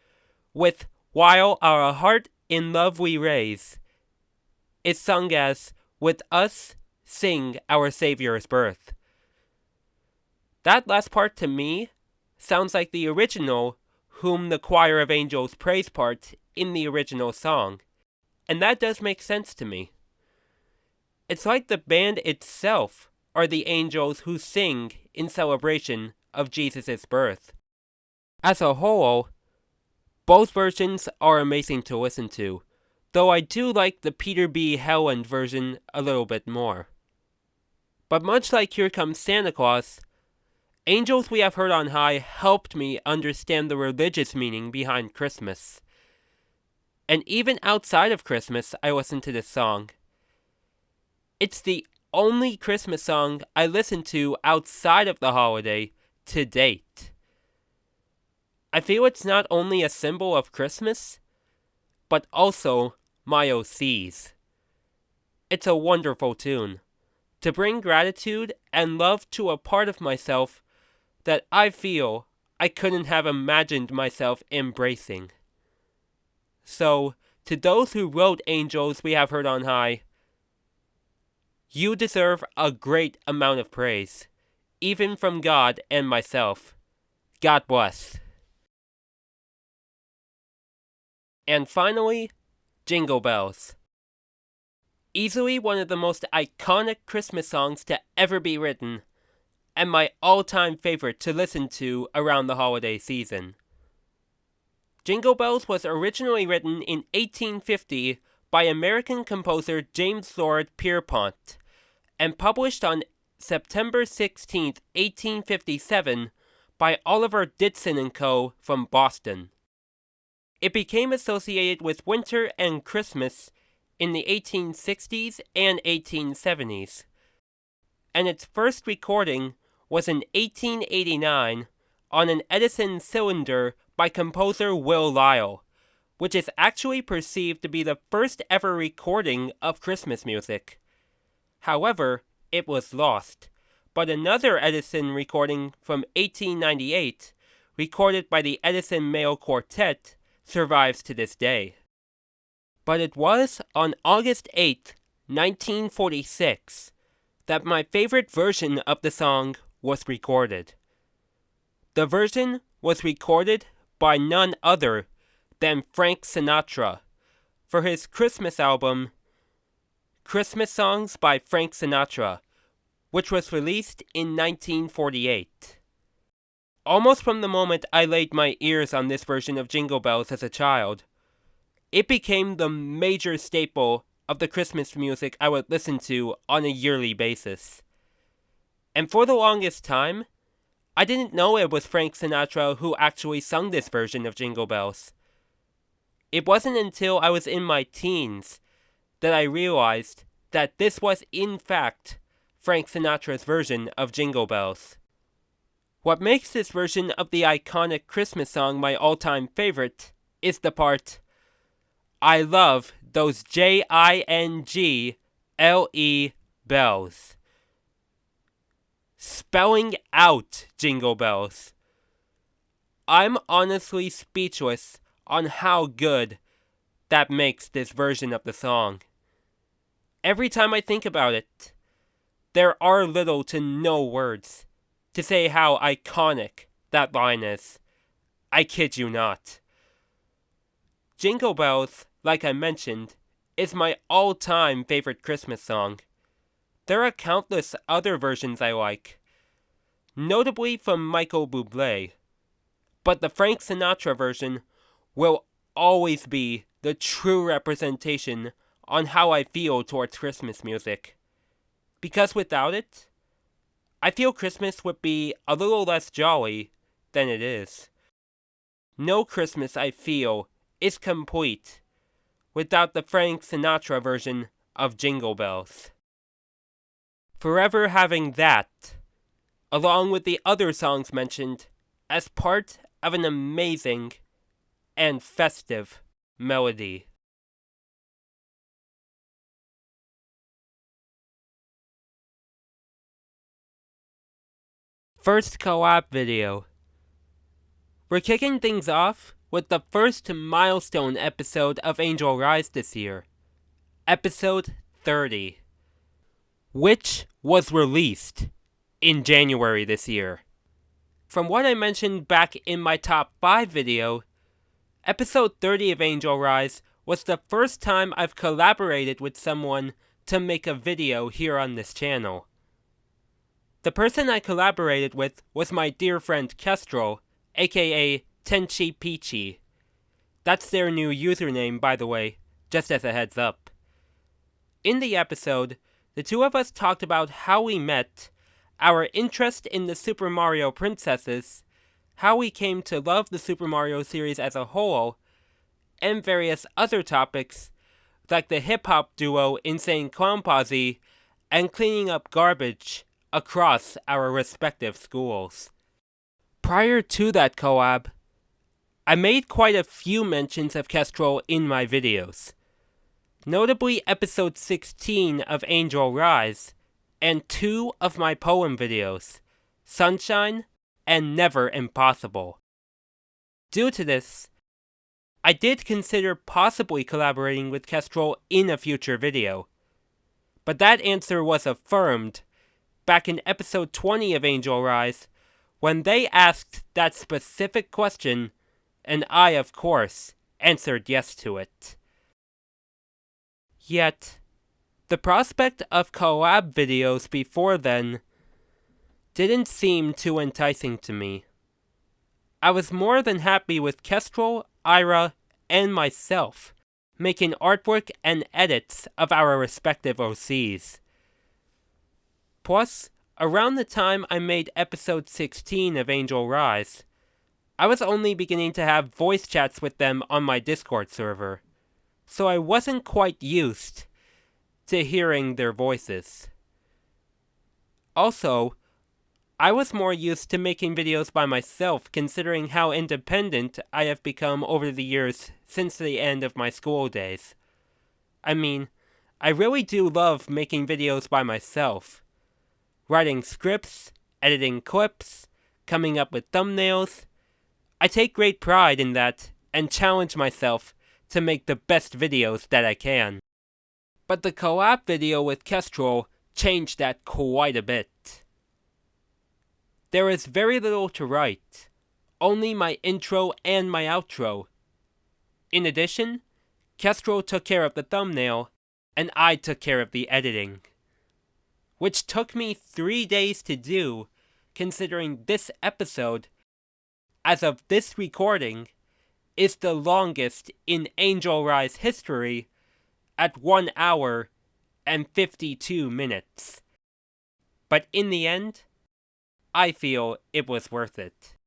with "While our heart in love we raise," is sung as "With us sing our Savior's birth." That last part to me sounds like the original "Whom the choir of angels praise" part in the original song, and that does make sense to me. It's like the band itself are the angels who sing in celebration of Jesus' birth. As a whole, both versions are amazing to listen to, though I do like the Peter B. Helland version a little bit more. But much like Here Comes Santa Claus, Angels We Have Heard on High helped me understand the religious meaning behind Christmas. And even outside of Christmas, I listen to this song. It's the only Christmas song I listen to outside of the holiday to date. I feel it's not only a symbol of Christmas, but also my OCs. It's a wonderful tune to bring gratitude and love to a part of myself that I feel I couldn't have imagined myself embracing. So, to those who wrote Angels We Have Heard on High, you deserve a great amount of praise, even from God and myself. God bless. And finally, Jingle Bells. Easily one of the most iconic Christmas songs to ever be written, and my all-time favorite to listen to around the holiday season. Jingle Bells was originally written in 1850 by American composer James Lord Pierpont, and published on September 16, 1857 by Oliver Ditson & Co. from Boston. It became associated with winter and Christmas in the 1860s and 1870s, and its first recording was in 1889 on an Edison cylinder by composer Will Lyle, which is actually perceived to be the first ever recording of Christmas music. However, it was lost, but another Edison recording from 1898, recorded by the Edison Male Quartet, survives to this day. But it was on August 8, 1946, that my favorite version of the song was recorded. The version was recorded by none other than Frank Sinatra for his Christmas album, Christmas Songs by Frank Sinatra, which was released in 1948. Almost from the moment I laid my ears on this version of Jingle Bells as a child, it became the major staple of the Christmas music I would listen to on a yearly basis. And for the longest time, I didn't know it was Frank Sinatra who actually sung this version of Jingle Bells. It wasn't until I was in my teens that I realized that this was in fact Frank Sinatra's version of Jingle Bells. What makes this version of the iconic Christmas song my all-time favorite is the part, "I love those Jingle bells." Spelling out Jingle Bells. I'm honestly speechless on how good that makes this version of the song. Every time I think about it, there are little to no words to say how iconic that line is. I kid you not. Jingle Bells, like I mentioned, is my all-time favorite Christmas song. There are countless other versions I like, notably from Michael Bublé, but the Frank Sinatra version will always be the true representation on how I feel towards Christmas music. Because without it, I feel Christmas would be a little less jolly than it is. No Christmas, I feel, is complete without the Frank Sinatra version of Jingle Bells. Forever having that, along with the other songs mentioned, as part of an amazing and festive melody. First collab video. We're kicking things off with the first milestone episode of Angel Rise this year, episode 30, which was released in January this year. From what I mentioned back in my top 5 video, episode 30 of Angel Rise was the first time I've collaborated with someone to make a video here on this channel. The person I collaborated with was my dear friend Kestrel, aka Tenchi Peachy. That's their new username, by the way, just as a heads up. In the episode, the two of us talked about how we met, our interest in the Super Mario princesses, how we came to love the Super Mario series as a whole, and various other topics like the hip-hop duo Insane Clown Posse and cleaning up garbage across our respective schools. Prior to that collab, I made quite a few mentions of Kestrel in my videos, notably episode 16 of Angel Rise, and 2 of my poem videos, Sunshine and Never Impossible. Due to this, I did consider possibly collaborating with Kestrel in a future video, but that answer was affirmed back in episode 20 of Angel Rise when they asked that specific question, and I, of course, answered yes to it. Yet, the prospect of collab videos before then didn't seem too enticing to me. I was more than happy with Kestrel, Ira, and myself making artwork and edits of our respective OCs. Plus, around the time I made episode 16 of Angel Rise, I was only beginning to have voice chats with them on my Discord server, so I wasn't quite used to hearing their voices. Also, I was more used to making videos by myself, considering how independent I have become over the years since the end of my school days. I mean, I really do love making videos by myself. Writing scripts, editing clips, coming up with thumbnails. I take great pride in that and challenge myself to make the best videos that I can. But the collab video with Kestrel changed that quite a bit. There is very little to write, only my intro and my outro. In addition, Kestrel took care of the thumbnail, and I took care of the editing, which took me 3 days to do, considering this episode, as of this recording, is the longest in Angel Rise history at 1 hour and 52 minutes. But in the end, I feel it was worth it.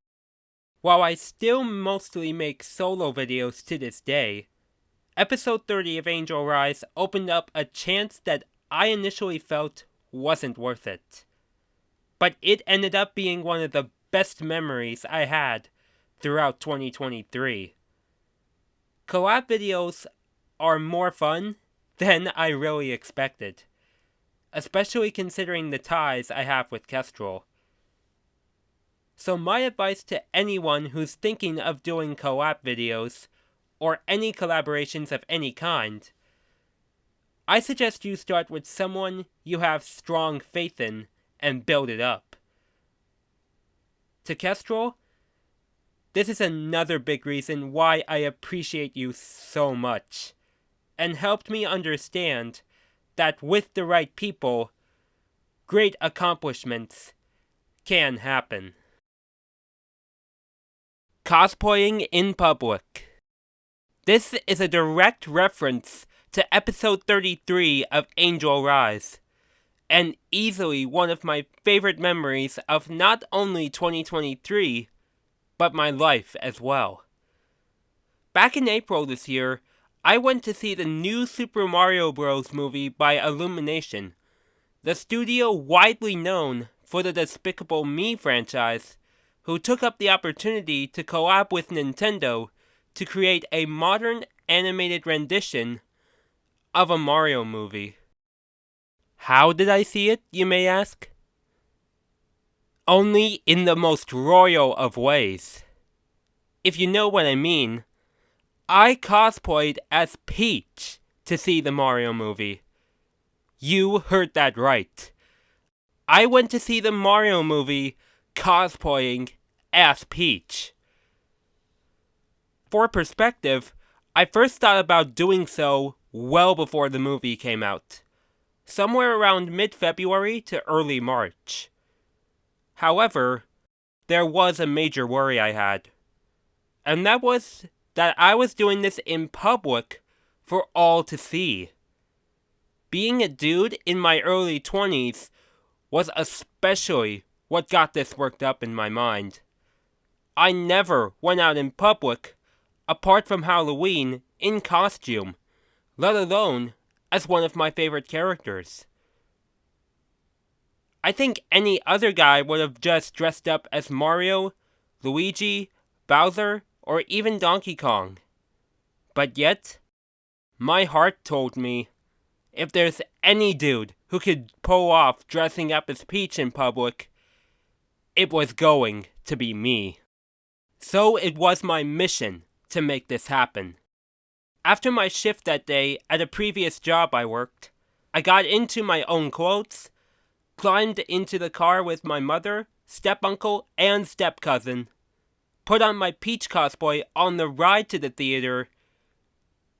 While I still mostly make solo videos to this day, episode 30 of Angel Rise opened up a chance that I initially felt wasn't worth it. But it ended up being one of the best memories I had throughout 2023. Collab videos are more fun than I really expected, especially considering the ties I have with Kestrel. So my advice to anyone who's thinking of doing collab videos, or any collaborations of any kind, I suggest you start with someone you have strong faith in and build it up. To Kestrel, this is another big reason why I appreciate you so much, and helped me understand that with the right people, great accomplishments can happen. Cosplaying in public. This is a direct reference to episode 33 of Angel Rise, and easily one of my favorite memories of not only 2023, but my life as well. Back in April this year, I went to see the new Super Mario Bros. Movie by Illumination, the studio widely known for the Despicable Me franchise, who took up the opportunity to collab with Nintendo to create a modern animated rendition of a Mario movie. How did I see it, you may ask? Only in the most royal of ways. If you know what I mean, I cosplayed as Peach to see the Mario movie. You heard that right. I went to see the Mario movie cosplaying as Peach. For perspective, I first thought about doing so well before the movie came out, somewhere around mid-February to early March. However, there was a major worry I had, and that was that I was doing this in public for all to see. Being a dude in my early 20s was especially what got this worked up in my mind. I never went out in public, apart from Halloween, in costume, let alone as one of my favorite characters. I think any other guy would have just dressed up as Mario, Luigi, Bowser, or even Donkey Kong. But yet, my heart told me, if there's any dude who could pull off dressing up as Peach in public, it was going to be me. So it was my mission to make this happen. After my shift that day at a previous job I worked, I got into my own clothes, climbed into the car with my mother, step-uncle, and step-cousin, put on my Peach cosplay on the ride to the theater,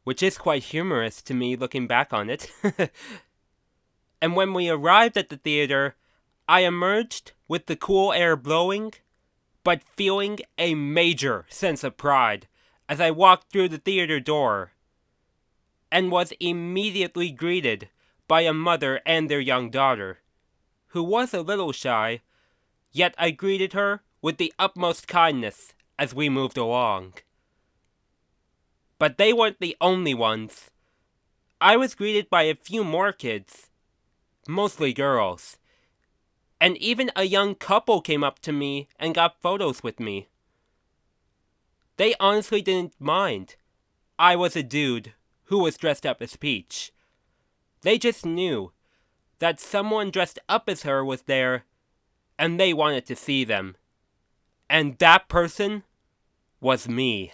which is quite humorous to me looking back on it. And when we arrived at the theater, I emerged with the cool air blowing, but feeling a major sense of pride as I walked through the theater door, and was immediately greeted by a mother and their young daughter, who was a little shy, yet I greeted her with the utmost kindness as we moved along. But they weren't the only ones. I was greeted by a few more kids, mostly girls, and even a young couple came up to me and got photos with me. They honestly didn't mind. I was a dude who was dressed up as Peach. They just knew that someone dressed up as her was there, and they wanted to see them. And that person was me.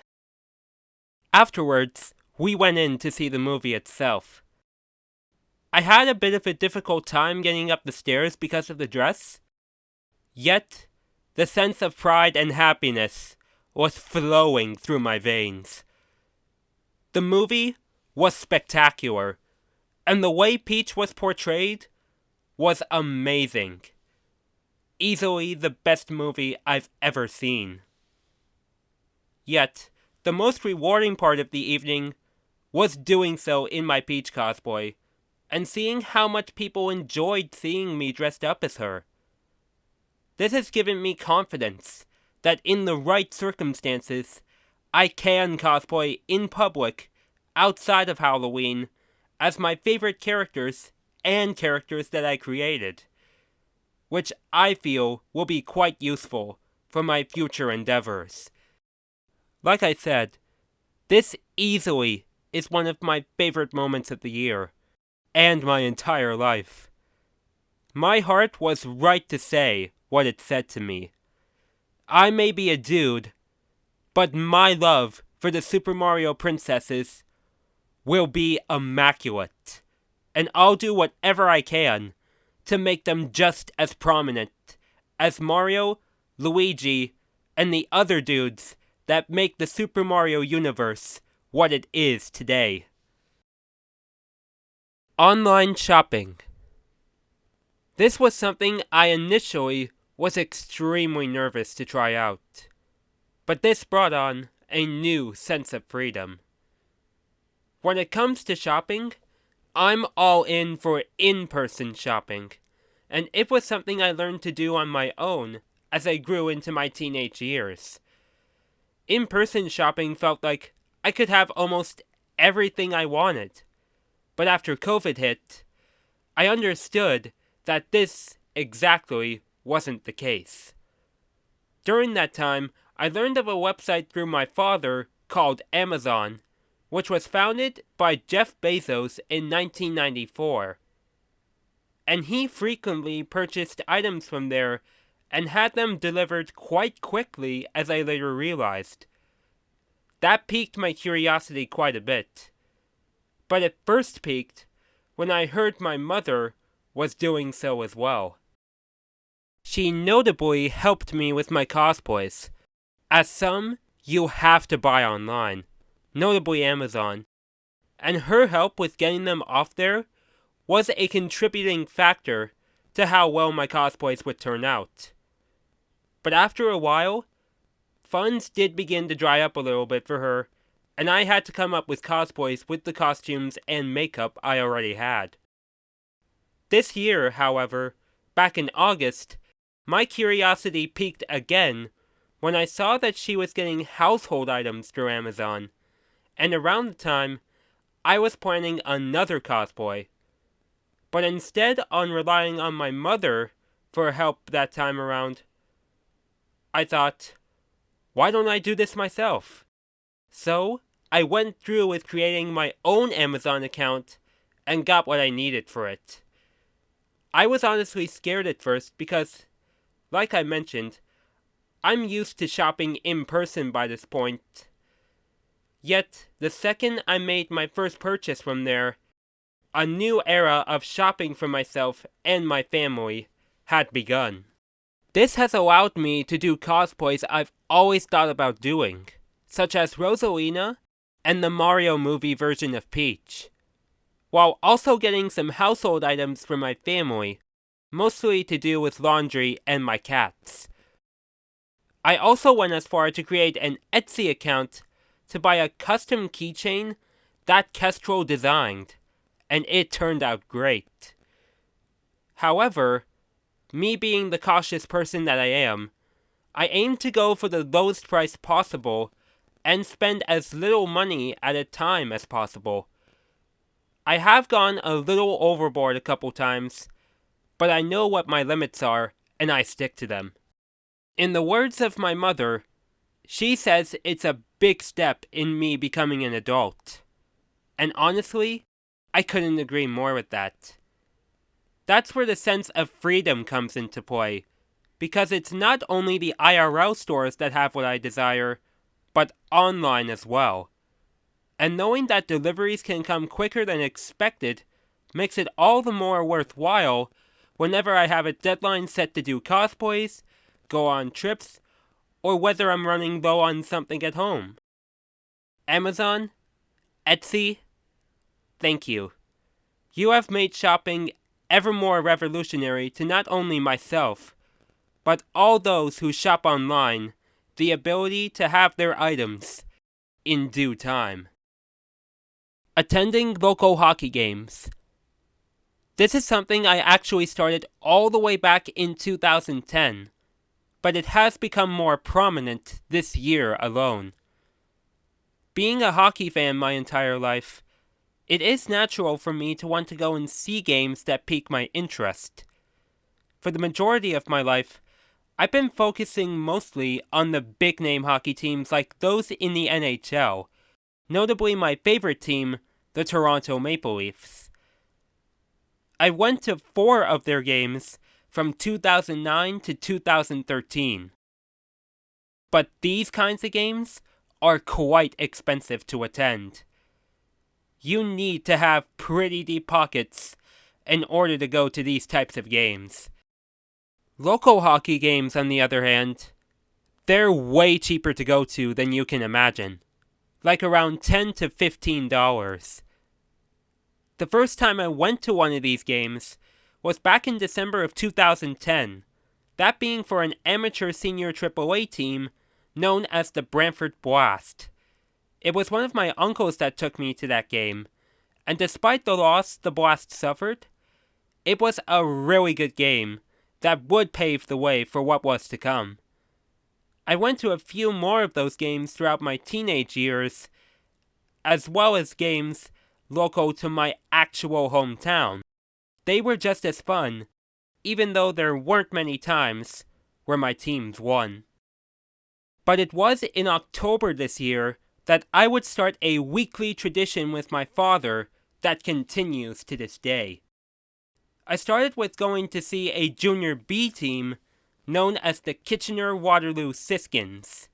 Afterwards, we went in to see the movie itself. I had a bit of a difficult time getting up the stairs because of the dress, yet the sense of pride and happiness was flowing through my veins. The movie was spectacular, and the way Peach was portrayed was amazing. Easily the best movie I've ever seen. Yet, the most rewarding part of the evening was doing so in my Peach cosplay, and seeing how much people enjoyed seeing me dressed up as her. This has given me confidence that in the right circumstances, I can cosplay in public, outside of Halloween, as my favorite characters and characters that I created, which I feel will be quite useful for my future endeavors. Like I said, this easily is one of my favorite moments of the year, and my entire life. My heart was right to say what it said to me. I may be a dude, but my love for the Super Mario princesses will be immaculate, and I'll do whatever I can to make them just as prominent as Mario, Luigi, and the other dudes that make the Super Mario universe what it is today. Online shopping. This was something I initially was extremely nervous to try out, but this brought on a new sense of freedom. When it comes to shopping, I'm all in for in-person shopping, and it was something I learned to do on my own as I grew into my teenage years. In-person shopping felt like I could have almost everything I wanted, but after COVID hit, I understood that this exactly wasn't the case. During that time, I learned of a website through my father called Amazon, which was founded by Jeff Bezos in 1994. And he frequently purchased items from there and had them delivered quite quickly, as I later realized. That piqued my curiosity quite a bit. But it first piqued when I heard my mother was doing so as well. She notably helped me with my cosplays, as some you have to buy online, notably Amazon, and her help with getting them off there was a contributing factor to how well my cosplays would turn out. But after a while, funds did begin to dry up a little bit for her, and I had to come up with cosplays with the costumes and makeup I already had. This year, however, back in August, my curiosity piqued again when I saw that she was getting household items through Amazon, and around the time, I was planning another cosplay. But instead on relying on my mother for help that time around, I thought, why don't I do this myself? So, I went through with creating my own Amazon account and got what I needed for it. I was honestly scared at first because, like I mentioned, I'm used to shopping in person by this point. Yet, the second I made my first purchase from there, a new era of shopping for myself and my family had begun. This has allowed me to do cosplays I've always thought about doing, such as Rosalina and the Mario movie version of Peach, while also getting some household items for my family, mostly to do with laundry and my cats. I also went as far to create an Etsy account to buy a custom keychain that Kestrel designed, and it turned out great. However, me being the cautious person that I am, I aim to go for the lowest price possible and spend as little money at a time as possible. I have gone a little overboard a couple times, but I know what my limits are and I stick to them. In the words of my mother, she says it's a big step in me becoming an adult. And honestly, I couldn't agree more with that. That's where the sense of freedom comes into play, because it's not only the IRL stores that have what I desire, but online as well. And knowing that deliveries can come quicker than expected makes it all the more worthwhile whenever I have a deadline set to do cosplays, go on trips, or whether I'm running low on something at home. Amazon, Etsy, thank you. You have made shopping ever more revolutionary to not only myself, but all those who shop online the ability to have their items in due time. Attending local hockey games. This is something I actually started all the way back in 2010, but it has become more prominent this year alone. Being a hockey fan my entire life, it is natural for me to want to go and see games that pique my interest. For the majority of my life, I've been focusing mostly on the big-name hockey teams like those in the NHL, notably my favorite team, the Toronto Maple Leafs. I went to 4 of their games from 2009 to 2013. But these kinds of games are quite expensive to attend. You need to have pretty deep pockets in order to go to these types of games. Local hockey games, on the other hand, they're way cheaper to go to than you can imagine. Like around $10 to $15. The first time I went to one of these games was back in December of 2010, that being for an amateur senior AAA team known as the Brantford Blast. It was one of my uncles that took me to that game, and despite the loss the Blast suffered, it was a really good game that would pave the way for what was to come. I went to a few more of those games throughout my teenage years, as well as games local to my actual hometown. They were just as fun, even though there weren't many times where my teams won. But it was in October this year that I would start a weekly tradition with my father that continues to this day. I started with going to see a Junior B team known as the Kitchener-Waterloo Siskins,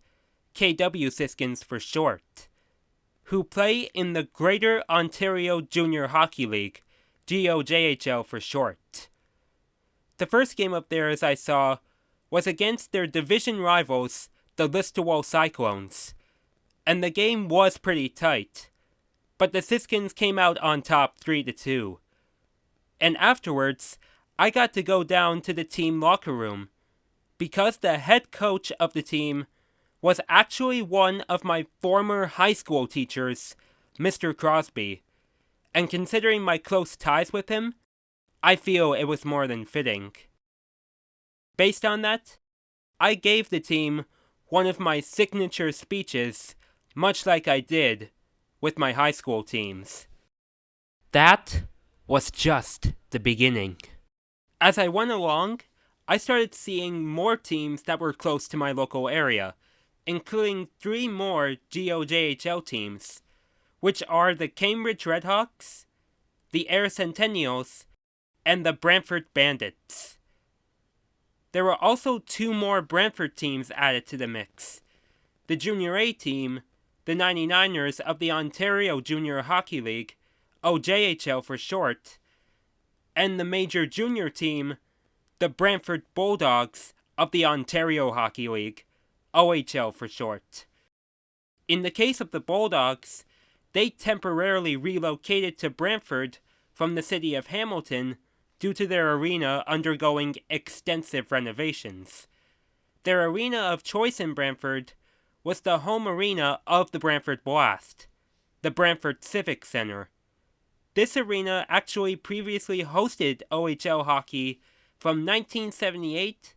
KW Siskins for short, who play in the Greater Ontario Junior Hockey League, GOJHL for short. The first game of theirs I saw was against their division rivals, the Listowel Cyclones, and the game was pretty tight, but the Siskins came out on top 3-2. And afterwards, I got to go down to the team locker room, because the head coach of the team was actually one of my former high school teachers, Mr. Crosby, and considering my close ties with him, I feel it was more than fitting. Based on that, I gave the team one of my signature speeches, much like I did with my high school teams. That was just the beginning. As I went along, I started seeing more teams that were close to my local area, including 3 more GOJHL teams, which are the Cambridge Redhawks, the Air Centennials, and the Brantford Bandits. There were also 2 more Brantford teams added to the mix. The Junior A team, the 99ers of the Ontario Junior Hockey League, OJHL for short, and the major junior team, the Brantford Bulldogs of the Ontario Hockey League, OHL for short. In the case of the Bulldogs, they temporarily relocated to Brantford from the city of Hamilton due to their arena undergoing extensive renovations. Their arena of choice in Brantford was the home arena of the Brantford Blast, the Brantford Civic Center. This arena actually previously hosted OHL hockey from 1978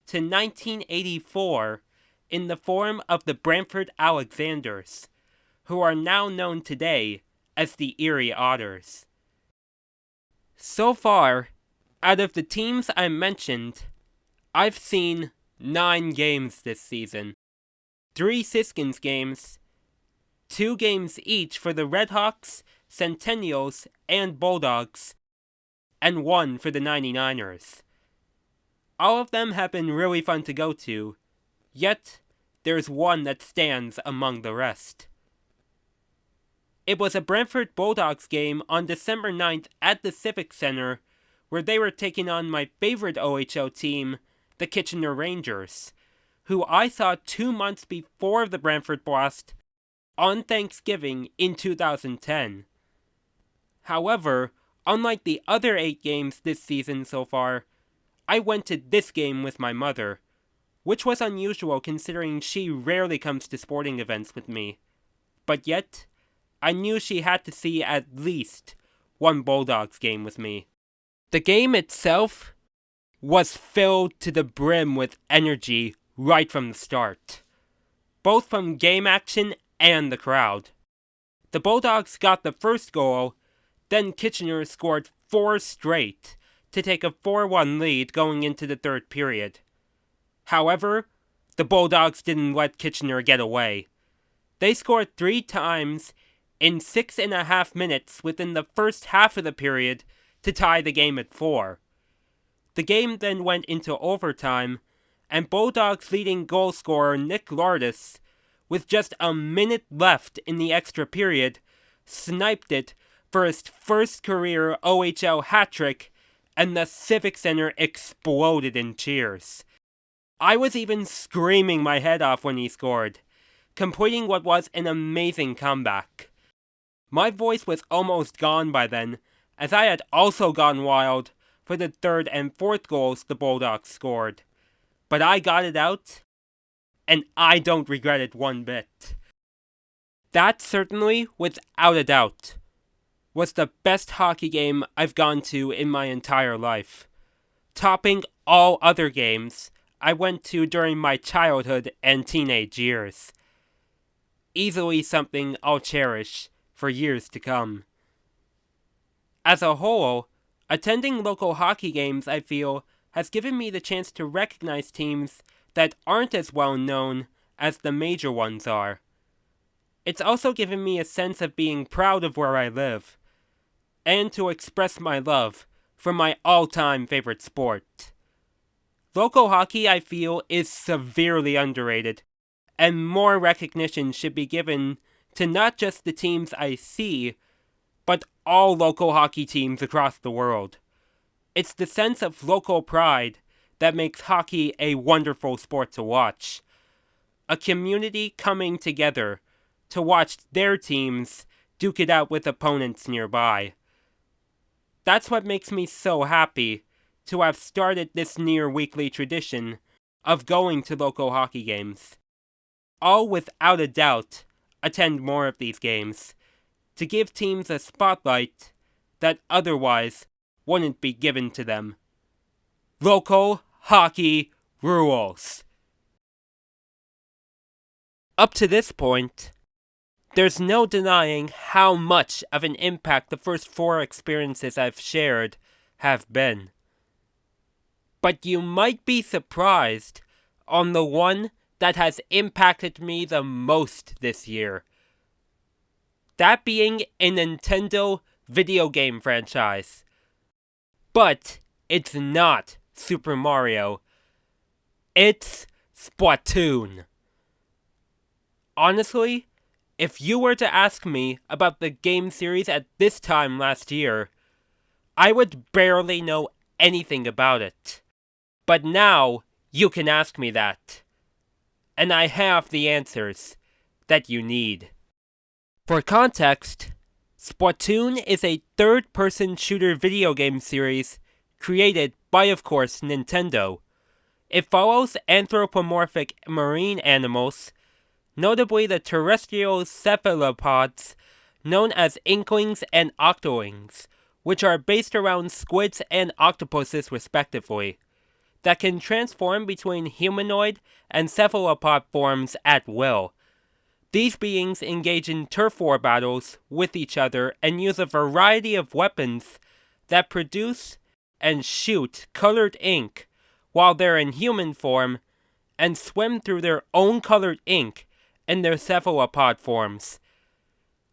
to 1984 in the form of the Brantford Alexanders, who are now known today as the Erie Otters. So far, out of the teams I mentioned, I've seen 9 games this season. 3 Siskins games, 2 games each for the Redhawks, Centennials, and Bulldogs, and 1 for the 99ers. All of them have been really fun to go to, yet there's one that stands among the rest. It was a Brantford Bulldogs game on December 9th at the Civic Center, where they were taking on my favorite OHL team, the Kitchener Rangers, who I saw 2 months before the Brantford Blast on Thanksgiving in 2010. However, unlike the other 8 games this season so far, I went to this game with my mother, which was unusual considering she rarely comes to sporting events with me. But yet, I knew she had to see at least 1 Bulldogs game with me. The game itself was filled to the brim with energy right from the start, both from game action and the crowd. The Bulldogs got the first goal, then Kitchener scored 4 straight to take a 4-1 lead going into the 3rd period. However, the Bulldogs didn't let Kitchener get away. They scored 3 times in 6.5 minutes within the first half of the period to tie the game at 4. The game then went into overtime, and Bulldogs leading goal scorer Nick Lardis, with just a minute left in the extra period, sniped it for his first career OHL hat-trick, and the Civic Center exploded in cheers. I was even screaming my head off when he scored, completing what was an amazing comeback. My voice was almost gone by then, as I had also gone wild for the 3rd and 4th goals the Bulldogs scored. But I got it out, and I don't regret it one bit. That certainly, without a doubt, was the best hockey game I've gone to in my entire life, topping all other games I went to during my childhood and teenage years. Easily something I'll cherish for years to come. As a whole, attending local hockey games, I feel, has given me the chance to recognize teams that aren't as well known as the major ones are. It's also given me a sense of being proud of where I live, and to express my love for my all-time favorite sport. Local hockey, I feel, is severely underrated, and more recognition should be given to not just the teams I see, but all local hockey teams across the world. It's the sense of local pride that makes hockey a wonderful sport to watch. A community coming together to watch their teams duke it out with opponents nearby. That's what makes me so happy to have started this near-weekly tradition of going to local hockey games. I'll without a doubt attend more of these games, to give teams a spotlight that otherwise wouldn't be given to them. Local hockey rules. Up to this point, there's no denying how much of an impact the first 4 experiences I've shared have been. But you might be surprised on the one that has impacted me the most this year. That being a Nintendo video game franchise. But it's not Super Mario. It's Splatoon. Honestly, if you were to ask me about the game series at this time last year, I would barely know anything about it. But now, you can ask me that. And I have the answers that you need. For context, Splatoon is a third-person shooter video game series created by, of course, Nintendo. It follows anthropomorphic marine animals, notably the terrestrial cephalopods known as inklings and octolings, which are based around squids and octopuses respectively, that can transform between humanoid and cephalopod forms at will. These beings engage in turf war battles with each other and use a variety of weapons that produce and shoot colored ink while they're in human form and swim through their own colored ink in their cephalopod forms.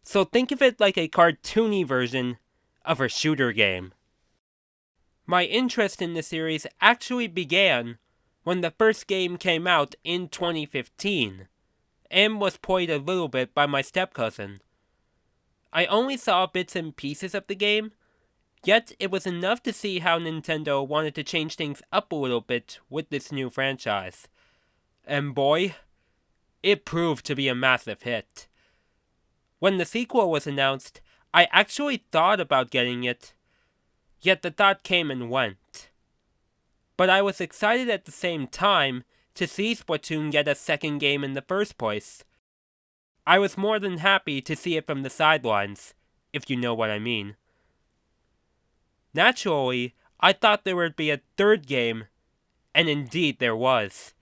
So think of it like a cartoony version of a shooter game. My interest in the series actually began when the first game came out in 2015. And was played a little bit by my step-cousin. I only saw bits and pieces of the game, yet it was enough to see how Nintendo wanted to change things up a little bit with this new franchise. And boy, it proved to be a massive hit. When the sequel was announced, I actually thought about getting it, yet the thought came and went. But I was excited at the same time to see Splatoon get a second game in the first place. I was more than happy to see it from the sidelines, if you know what I mean. Naturally, I thought there would be a third game, and indeed there was.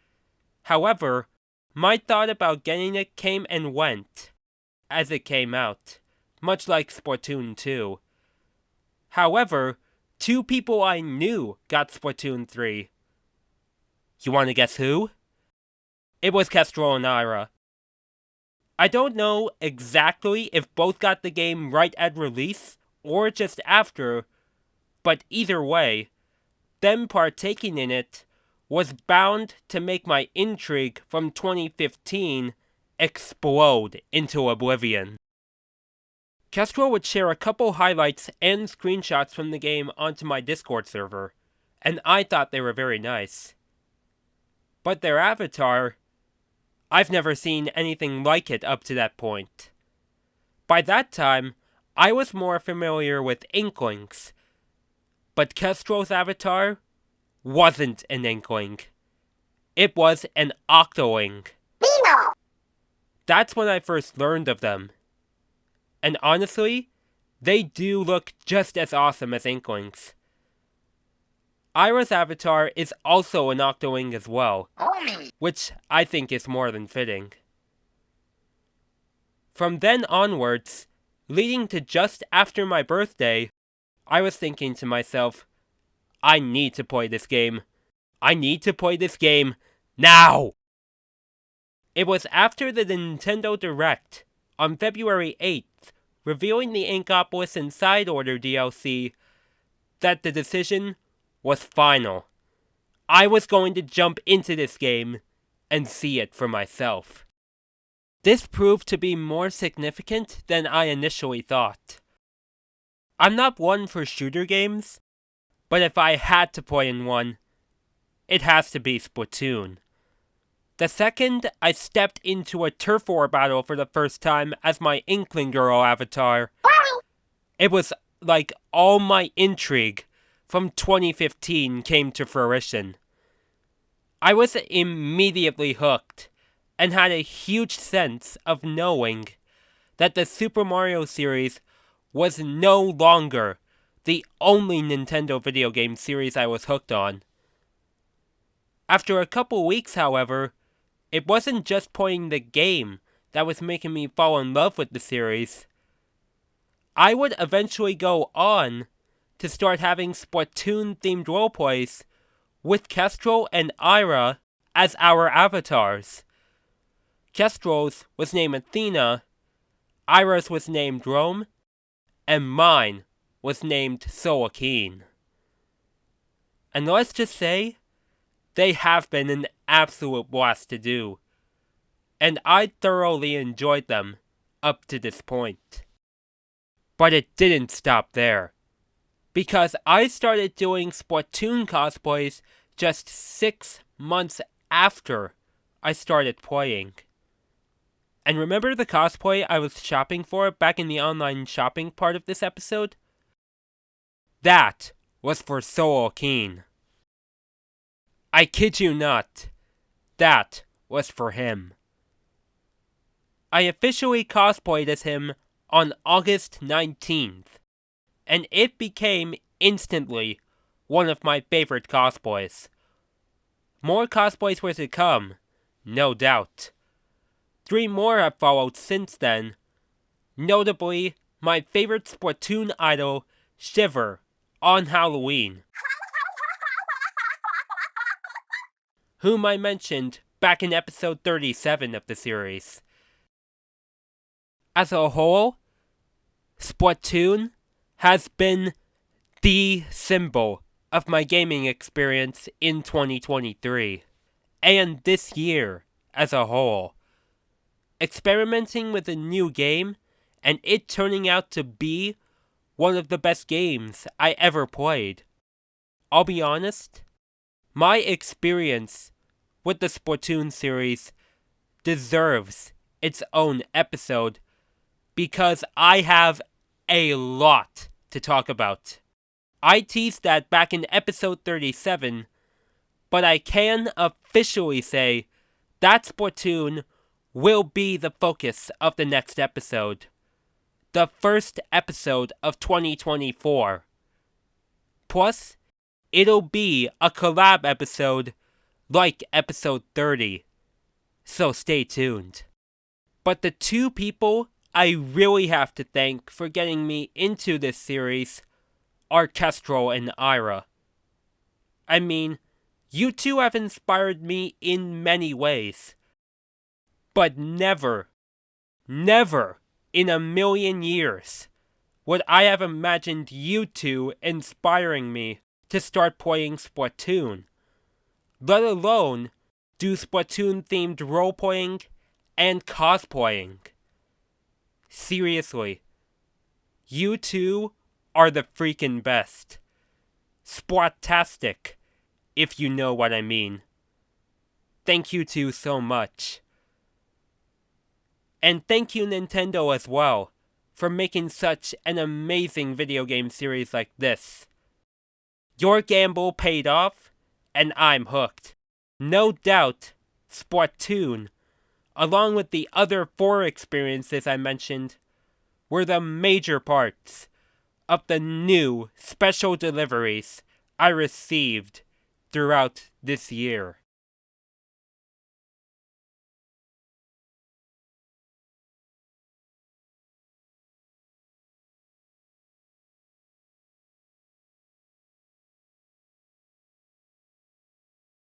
However, my thought about getting it came and went as it came out, much like Splatoon 2. However, 2 people I knew got Splatoon 3. You want to guess who? It was Kestrel and Ira. I don't know exactly if both got the game right at release or just after, but either way, them partaking in it was bound to make my intrigue from 2015 explode into oblivion. Kestrel would share a couple highlights and screenshots from the game onto my Discord server, and I thought they were very nice. But their avatar, I've never seen anything like it up to that point. By that time, I was more familiar with Inklings, but Kestrel's avatar wasn't an Inkling. It was an Octoling. Bingo! That's when I first learned of them. And honestly, they do look just as awesome as Inklings. Ira's avatar is also an Octoling as well, which I think is more than fitting. From then onwards, leading to just after my birthday, I was thinking to myself, I need to play this game. I need to play this game now! It was after the Nintendo Direct on February 8th, revealing the Inkopolis and Side Order DLC, that the decision was final. I was going to jump into this game and see it for myself. This proved to be more significant than I initially thought. I'm not one for shooter games, but if I had to play in one, it has to be Splatoon. The second I stepped into a turf war battle for the first time as my Inkling Girl avatar, it was like all my intrigue from 2015 came to fruition. I was immediately hooked, and had a huge sense of knowing that the Super Mario series was no longer the only Nintendo video game series I was hooked on. After a couple weeks, however, it wasn't just playing the game that was making me fall in love with the series. I would eventually go on to start having Splatoon-themed roleplays with Kestrel and Ira as our avatars. Kestrel's was named Athena, Ira's was named Rome, and mine was named Solakeen. And let's just say, they have been an absolute blast to do, and I thoroughly enjoyed them up to this point. But it didn't stop there, because I started doing Splatoon cosplays just 6 months after I started playing. And remember the cosplay I was shopping for back in the online shopping part of this episode? That was for Solakeen. I kid you not, that was for him. I officially cosplayed as him on August 19th, and it became instantly one of my favorite cosplays. More cosplays were to come, no doubt. 3 more have followed since then, notably my favorite Splatoon idol, Shiver, on Halloween, whom I mentioned back in episode 37 of the series. As a whole, Splatoon has been the symbol of my gaming experience in 2023, and this year as a whole. Experimenting with a new game, and it turning out to be one of the best games I ever played. I'll be honest, my experience with the Splatoon series deserves its own episode because I have a lot to talk about. I teased that back in episode 37, but I can officially say that Splatoon will be the focus of the next episode. The first episode of 2024. Plus, it'll be a collab episode like episode 30. So stay tuned. But the 2 people I really have to thank for getting me into this series are Kestrel and Ira. I mean, you 2 have inspired me in many ways. But never in a million years would I have imagined you 2 inspiring me to start playing Splatoon, let alone do Splatoon-themed role-playing and cosplaying. Seriously, you 2 are the freaking best. Splotastic, if you know what I mean. Thank you 2 so much. And thank you Nintendo as well, for making such an amazing video game series like this. Your gamble paid off, and I'm hooked. No doubt, Splatoon, along with the other 4 experiences I mentioned, were the major parts of the new special deliveries I received throughout this year.